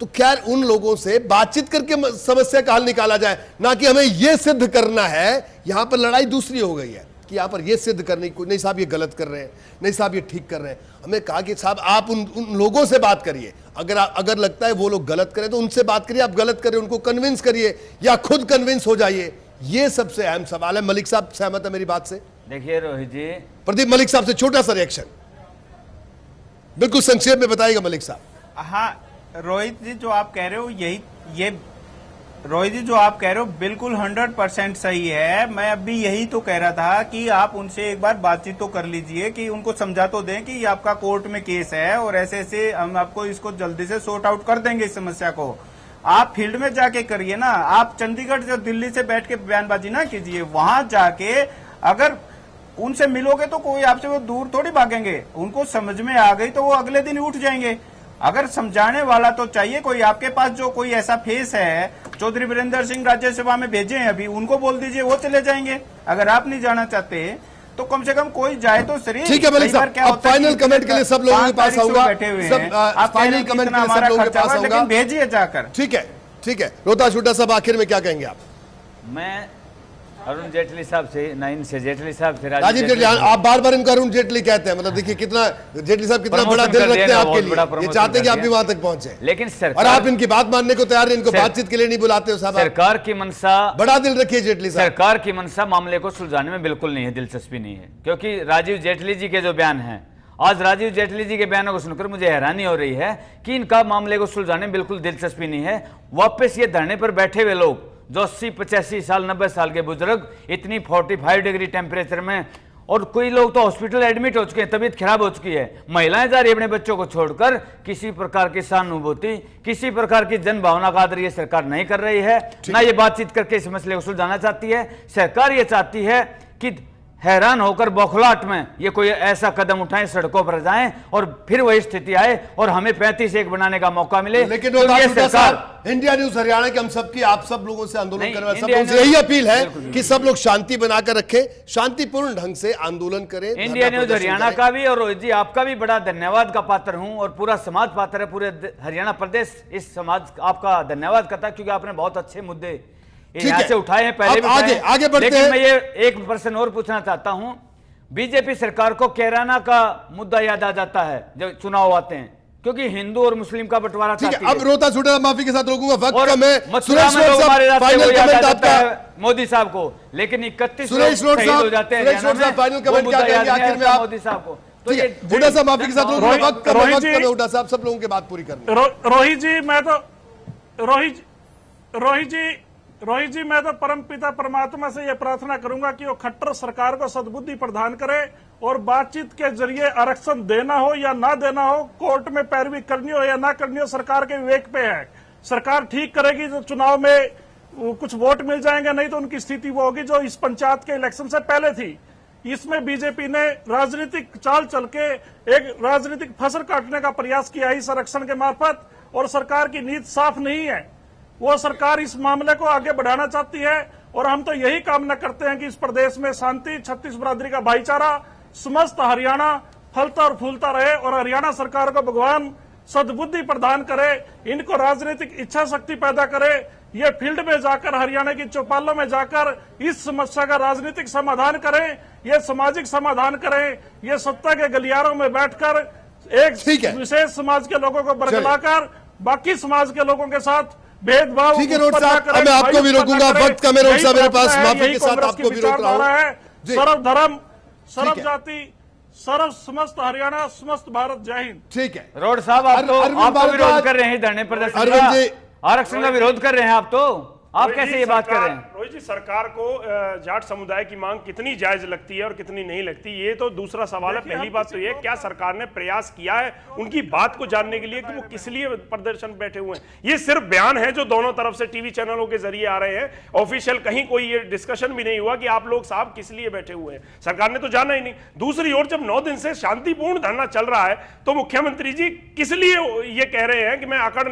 तो क्या उन लोगों से बातचीत करके समस्या का हल निकाला जाए, ना कि हमें यह सिद्ध करना है। यहां पर लड़ाई दूसरी हो गई है कि यहां पर यह सिद्ध करने की, नहीं साहब ये गलत कर रहे हैं, नहीं साहब ये ठीक कर रहे हैं। हमें कहा कि साहब आप उन लोगों से बात करिए, अगर लगता है वो लोग गलत करें तो उनसे बात करिए, आप गलत करें उनको कन्विंस करिए या खुद कन्विंस हो जाइए। ये सबसे अहम सवाल है। मलिक साहब सहमत है मेरी बात से? देखिए रोहित जी, प्रदीप मलिक साहब से छोटा सा रिएक्शन बिल्कुल संक्षेप में बताइएगा मलिक साहब। हाँ रोहित जी, जो आप कह रहे हो रोहित जी जो आप कह रहे हो बिल्कुल 100% सही है। मैं अभी यही तो कह रहा था कि आप उनसे एक बार बातचीत तो कर लीजिए, कि उनको समझा तो दें कि ये आपका कोर्ट में केस है और ऐसे ऐसे हम आपको इसको जल्दी से सॉर्ट आउट कर देंगे इस समस्या को। आप फील्ड में जाके करिए ना, आप चंडीगढ़ से दिल्ली से बैठ के बयानबाजी ना कीजिए। वहां जाके अगर उनसे मिलोगे तो कोई आपसे वो दूर थोड़ी भागेंगे, उनको समझ में आ गई तो वो अगले दिन उठ जाएंगे। अगर समझाने वाला तो चाहिए कोई आपके पास, जो कोई ऐसा फेस है। चौधरी वीरेंद्र सिंह राज्यसभा में भेजे हैं अभी, उनको बोल दीजिए, वो चले जाएंगे। अगर आप नहीं जाना चाहते तो कम से कम कोई जाए तो सही। ठीक है मलिक साहब, अब फाइनल कमेंट के लिए सब लोगों के पास आऊंगा, फाइनल कमेंट के लिए सब लोगों के पास आऊंगा, भेजिए जाकर। ठीक है। रोहतास हुड्डा साहब आखिर में क्या कहेंगे आप? मैं अरुण जेटली साहब से, ना इनसे जेटली साहब से राजीव जेटली, आप बार इनको अरुण जेटली कहते हैं, मतलब देखिए कितना जेटली साहब कितना बड़ा दिल रखते हैं आपके लिए, ये चाहते हैं कि आप भी वहां तक पहुंचे। लेकिन और आप इनकी बात मानने को तैयार नहीं, इनको बातचीत के लिए नहीं बुलाते हो साहब। सरकार की मनसा, बड़ा दिल रखिए जेटली साहब, सरकार की मनसा मामले को सुलझाने में बिल्कुल नहीं है, दिलचस्पी नहीं है। क्योंकि राजीव जेटली जी के जो बयान हैं, आज राजीव जेटली जी के बयानों को सुनकर मुझे हैरानी हो रही है कि इनका मामले को सुलझाने में बिल्कुल दिलचस्पी नहीं है। वापस ये धरने पर बैठे हुए लोग जो 80, 85 साल, 90 साल के बुजुर्ग, इतनी 45 डिग्री टेम्परेचर में, और कोई लोग तो हॉस्पिटल एडमिट हो चुके हैं, तबीयत खराब हो चुकी है, महिलाएं जा रही है अपने बच्चों को छोड़कर। किसी प्रकार की सहानुभूति, किसी प्रकार की जन भावना का आदर ये सरकार नहीं कर रही है, ना ये बातचीत करके इस मसले को सुलझाना चाहती है। सरकार ये चाहती है कि हैरान होकर बौखलाहट में ये कोई ऐसा कदम उठाएं, सड़कों पर जाएं और फिर वही स्थिति आए और हमें 35-1 बनाने का मौका मिले। लेकिन तो ये सरकार, इंडिया न्यूज हरियाणा के हम सबकी, आप सब लोगों से आंदोलन करने वाले सब लोगों से यही अपील है कि सब लोग शांति बनाकर रखें, शांतिपूर्ण ढंग से आंदोलन करें। इंडिया न्यूज हरियाणा का भी और रोहित जी आपका भी बड़ा धन्यवाद का पात्र हूं और पूरा समाज पात्र है, पूरे हरियाणा प्रदेश इस समाज आपका धन्यवाद करता है, क्योंकि आपने बहुत अच्छे मुद्दे यहाँ से उठाए हैं, पहले भी आगे बढ़ते लेकिन हैं। मैं ये एक प्रश्न और पूछना चाहता हूं, बीजेपी सरकार को कैराना का मुद्दा याद आ जाता है जब चुनाव आते हैं, क्योंकि हिंदू और मुस्लिम का बंटवारा चाहती है। अब रोता छूटा माफी के साथ रोकूंगा, वक्त कम है। मथुरा में लोग मारे जाते हैं, वो याद आ जाता है मोदी साहब को, लेकिन 31 लोग शहीद हो जाते हैं हरियाणा में, फाइनल वो कमेंट मुद्दा क्या याद कहेंगे नहीं आखिर में आता आप? मोदी साहब को। तो ठीक है, ये हुड्डा साहब माफी के साथ रोकूंगा, वक्त कम है, हुड्डा साहब सब लोगों की बात पूरी करनी। रोहित जी मैं तो परमपिता परमात्मा से यह प्रार्थना करूंगा कि वो खट्टर सरकार को सद्बुद्धि प्रदान करे और बातचीत के जरिए आरक्षण देना हो या ना देना हो, कोर्ट में पैरवी करनी हो या ना करनी हो, सरकार के विवेक पे है। सरकार ठीक करेगी तो चुनाव में कुछ वोट मिल जाएंगे, नहीं तो उनकी स्थिति वो होगी जो इस पंचायत के इलेक्शन से पहले थी। इसमें बीजेपी ने राजनीतिक चाल चल के एक राजनीतिक फसल काटने का प्रयास किया इस आरक्षण के मार्फत, और सरकार की नीति साफ नहीं है। वो सरकार इस मामले को आगे बढ़ाना चाहती है और हम तो यही कामना करते हैं कि इस प्रदेश में शांति, छत्तीस बिरादरी का भाईचारा, समस्त हरियाणा फलता और फूलता रहे और हरियाणा सरकार को भगवान सद्बुद्धि प्रदान करे, इनको राजनीतिक इच्छा शक्ति पैदा करे, ये फील्ड में जाकर हरियाणा की चौपालों में जाकर इस समस्या का राजनीतिक समाधान करें, ये सामाजिक समाधान करें, ये सत्ता के गलियारों में बैठकर एक विशेष समाज के लोगों को बरगलाकर बाकी समाज के लोगों के साथ भेदभाव। ठीक है रोड साहब, अब मैं आपको भी रोकूंगा, वक्त कम है रोड साहब मेरे पास, माफी के साथ आपको भी रोक रहा हूं। सर्व धर्म, सर्व जाति, सर्व समस्त हरियाणा, समस्त भारत, जय हिंद। ठीक है रोड साहब, आप तो विरोध कर रहे हैं धरने प्रदर्शन का, आरक्षण का विरोध कर रहे हैं आप, तो आप कैसे ये बात कर रहे हैं? रोहित जी, सरकार को जाट समुदाय की मांग कितनी जायज लगती है और कितनी नहीं लगती, ये तो दूसरा सवाल है। पहली बात तो ये, क्या सरकार ने प्रयास किया है उनकी बात को जानने के लिए कि वो किस लिए प्रदर्शन बैठे हुए हैं? ये सिर्फ बयान है जो दोनों तरफ से टीवी चैनलों के जरिए आ रहे हैं, ऑफिशियल कहीं कोई ये डिस्कशन भी नहीं हुआ कि आप लोग साहब किस लिए बैठे हुए हैं। सरकार ने तो जाना ही नहीं। दूसरी ओर, जब 9 दिन से शांतिपूर्ण धरना चल रहा है तो मुख्यमंत्री जी किस लिए ये कह रहे हैं कि मैं अकड़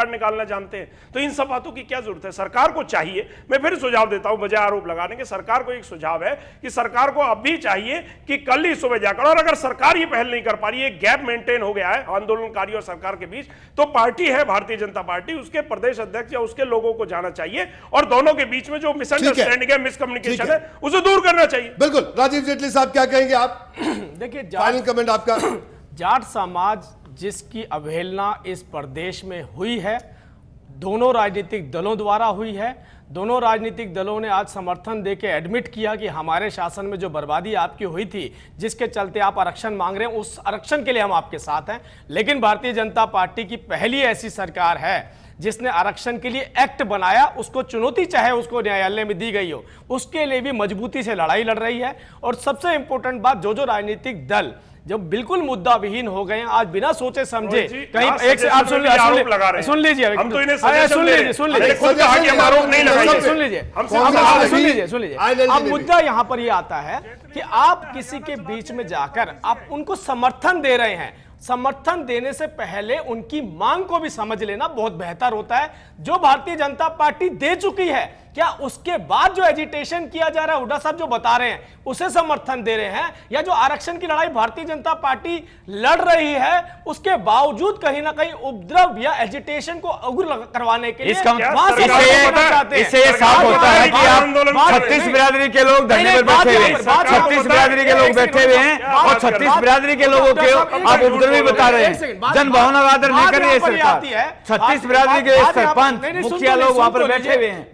निकालना जानते हैं? तो इन सब बातों की क्या जरूरत है? सरकार को चाहिए, मैं फिर सुझाव देता हूं बजाय आरोप लगाने के, सरकार को एक सुझाव है कि सरकार को अब भी चाहिए कि कल ही सुबह जाकर, और अगर सरकार ये पहल नहीं कर पा रही है, गैप मेंटेन हो गया है आंदोलनकारी और सरकार के बीच, तो पार्टी है भारतीय जनता पार्टी, उसके प्रदेश अध्यक्ष या उसके लोगों को जाना चाहिए और दोनों के बीच में जो मिसअंडरस्टैंडिंग है, मिसकम्युनिकेशन है, उसे दूर करना चाहिए। बिल्कुल। राजीव जेटली साहब क्या कहेंगे आप? देखिए, फाइनल कमेंट आपका। जाट समाज जिसकी अवहेलना इस प्रदेश में हुई है, दोनों राजनीतिक दलों द्वारा हुई है, दोनों राजनीतिक दलों ने आज समर्थन देके एडमिट किया कि हमारे शासन में जो बर्बादी आपकी हुई थी, जिसके चलते आप आरक्षण मांग रहे हैं, उस आरक्षण के लिए हम आपके साथ हैं। लेकिन भारतीय जनता पार्टी की पहली ऐसी सरकार है जिसने आरक्षण के लिए एक्ट बनाया, उसको चुनौती चाहे उसको न्यायालय में दी गई हो, उसके लिए भी मजबूती से लड़ाई लड़ रही है। और सबसे इंपॉर्टेंट बात, जो राजनीतिक दल जब बिल्कुल मुद्दा विहीन हो गए, आज बिना सोचे समझे कहीं एक से आप सुन लीजिए, सुन लीजिए, हम तो इन्हें सुन लीजिए, सुन लीजिए, सुन लीजिए। अब मुद्दा यहाँ पर ये आता है कि आप किसी के बीच में जाकर आप उनको समर्थन दे रहे हैं, समर्थन देने से पहले उनकी मांग को भी समझ लेना बहुत बेहतर होता है। जो भारतीय जनता पार्टी दे चुकी है, क्या उसके बाद जो एजिटेशन किया जा रहा है, हुड्डा साहब जो बता रहे हैं, उसे समर्थन दे रहे हैं, या जो आरक्षण की लड़ाई भारतीय जनता पार्टी लड़ रही है, उसके बावजूद कहीं ना कहीं उपद्रव या एजिटेशन को उग्र करवाने के लिए इससे ये साफ होता है कि आप 36 बिरादरी के लोग धरने पर बैठे हुए हैं, 36 बिरादरी के लोग बैठे हुए हैं और 36 बिरादरी के लोगों के आप उपद्रवी बता रहे हैं। जन भावना का आदर नहीं कर रही है सरकार। 36 बिरादरी के सरपंच, मुखिया लोग वहां पर बैठे हुए हैं,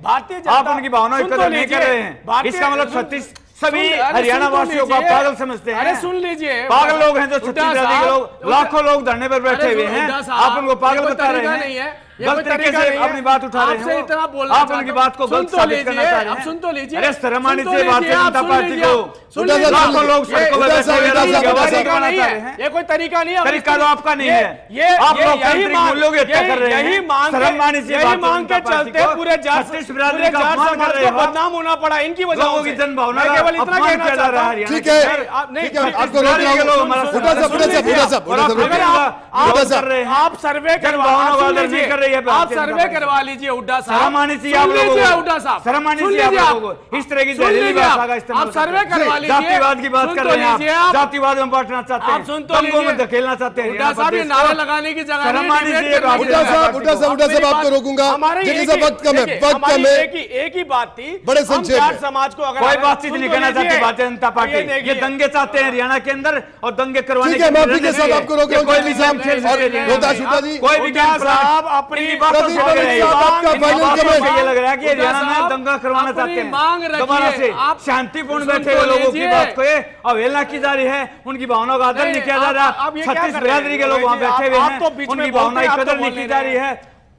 आप उनकी भावनाओं की कदर नहीं कर रहे हैं। इसका मतलब 36 सभी हरियाणा वासियों को पागल समझते हैं। अरे सुन लीजिए, पागल लोग हैं जो 36 बिरादरी के लोग, लाखों लोग धरने पर बैठे हुए हैं, आप उनको पागल बता रहे हैं। गलत तरीके से अपनी बात उठा रहे हैं, इतना बोलना आप उनकी बात को गलत साबित करना चाह रहे हैं। सुन तो लीजिए, अरे शर्म आनी चाहिए भारतीय जनता पार्टी को। लाखों लोग सड़कों पे बैठे हुए ये कोई तरीका नहीं है, तरीका तो आपका नहीं है। ये आप लोकतांत्रिक मूल्यों की हत्या कर रहे हैं। यही मांग शर्म आनी चाहिए यही भारतीय मांग के जनता पार्टी चलते को। पूरे जाट छत्तीस बिरादरी का अपमान कर समाज रहे को हो आप। बदनाम होना पड़ा इनकी वजह लोगों की जनभावना का केवल इतना अपमान कहना किया जा रहा है। चाहता ठीक है, ठीक है, आपको रोक रहा हूं। बुड्ढा साहब, बुड्ढा साहब, बुड्ढा साहब, बुड्ढा साहब, अगर बुड्ढा साहब, आप सर्वे करवा आप सर्वे करवा लीजिए हुड्डा साहब, शर्म आनी चाहिए आप लोगों को। हुड्डा साहब, शर्म आनी चाहिए आप लोगों को। इस तरह की जहरीली भाषा का इस्तेमाल आप सर्वे करवा लीजिए, जातिवाद की बात कर रहे हैं आप। जातिवाद में बांटना चाहते हैं, आप सुन तो दंगों में लीजिए। धकेलना चाहते हैं। हुड्डा साहब, ये नारे लगाने की जगह शर्म आनी चाहिए बुड्ढा साहब, बुड्ढा साहब, बुड्ढा साहब, आपको रोकूंगा। जेटली साहब, वक्त कम है, वक्त कम है। एक ही बात थी, बड़े हम संक्षेप जाट में। समाज को अगर कोई बातचीत नहीं करना चाहती भारतीय जनता पार्टी। ये दंगे चाहते हैं हरियाणा के अंदर और दंगे करवाने ठीक है, माफी के साथ आपको रोक रहा हूं। जेटली साहब और रोहतास शुक्ला जी, कोई भी साहब अपनी बातों प्रदीप से लग रहा है, साहब, आपका इन फाइनल बातों कमेंट। से ये लग रहा है कि हुड्डा हरियाणा में साहब, दंगा करवाना अपनी चाहते हैं। मांग रखिए। दोबारा से आप शांतिपूर्ण सुन बैठे तो हुए लोगों की लीजिए। बात को अवहेलना की जा रही है, उनकी भावनाओं का आदर नहीं किया जा रहा। आप ये क्या छत्तीस कर रहे हैं? बिरादरी के लोग वहां बैठे हुए आप तो हैं, बीच में उनकी बोलते भावनाएं हैं, आप तो कदर नहीं बोलने की जा रही है।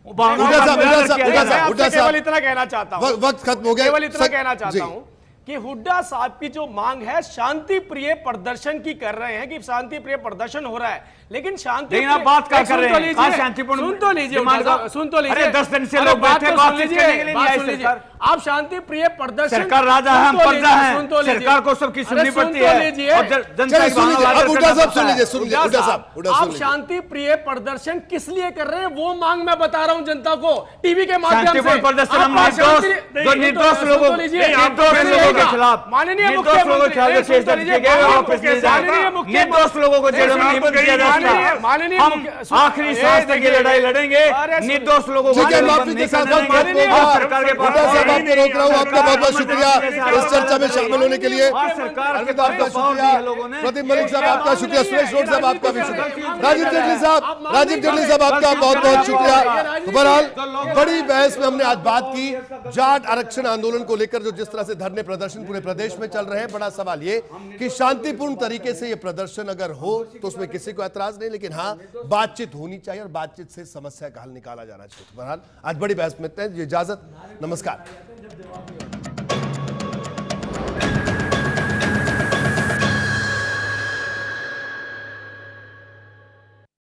बुड्ढा साहब, बुड्ढा साहब, बुड्ढा साहब, बुड्ढा केवल साहब, इतना कहना चाहता हूं, वक्त खत्म हो गया। केवल इतना कहना जी। चाहता हूं कि हुड्डा साहब की जो मांग है शांति प्रिय प्रदर्शन की कर रहे हैं कि शांति प्रिय प्रदर्शन हो रहा है, लेकिन शांति लेकिन आप बात क्या कर रहे हैं? कहाँ शांतिपूर्ण सुन तो लीजिए, डिमांड हुड्डा का? साहब, सुन तो लीजिए। अरे 10 दिन से अरे लोग बात बैठे तो बातचीत सुन लीजिए, करने के लिए नहीं बात आई सुन लीजिए। सरकार। आप शांति प्रिय प्रदर्शन सरकार राजा है, हम प्रजा हैं। सरकार को सबकी सुननी पड़ती है और जनता चलिए की सुन लीजिए, भावना अब बुड्ढा साहब सुन लीजिए, सुन लीजिए, बुड्ढा साहब, बुड्ढा सुन आप लीजिए। शांति प्रिय प्रदर्शन किस लिए कर रहे हैं वो मांग मैं बता रहा हूं जनता को टीवी के माध्यम से। शांतिपूर्ण प्रदर्शन हम आप निर्दोष शांति- जो निर्दोष लोगों सुन तो लीजिए, निर्दोष लोगों के खिलाफ माननीय निर्दोष लोगों के खिलाफ मुख्यमंत्री केस दर्ज किए गए हैं, वापस लिए जाएंगे। निर्दोष लोगों को जेलों में नहीं बंद किया जाएगा। माननीय हम आखिरी सांस तक ये लड़ाई लड़ेंगे, निर्दोष लोगों को ठीक है, जेलों में माफी बंद के नहीं साथ करने वक्त खत्म देंगे। होगा। और सरकार के पास बुड्ढा साहब, आपको रोक रहा हूं। आपका बहुत बहुत शुक्रिया इस चर्चा में शामिल होने के लिए। सरकार अरविंद, आपका शुक्रिया। प्रदीप मलिक साहब, आपका शुक्रिया। सुरेश रोड साहब, आपका भी शुक्रिया। राजीव जेटली साहब, राजीव जेटली साहब, आपका बहुत बहुत शुक्रिया। तो बहरहाल बड़ी बहस में हमने आज बात की जाट आरक्षण आंदोलन को लेकर, जो जिस तरह से धरने प्रदर्शन पूरे प्रदेश में चल रहे हैं। बड़ा सवाल ये कि शांतिपूर्ण तरीके से ये प्रदर्शन अगर हो तो उसमें किसी को ऐतराज नहीं, लेकिन हाँ, बातचीत होनी चाहिए और बातचीत से समस्या का हल निकाला जाना चाहिए। तो बहरहाल आज बड़ी बहस में इतना ही। इजाजत, नमस्कार।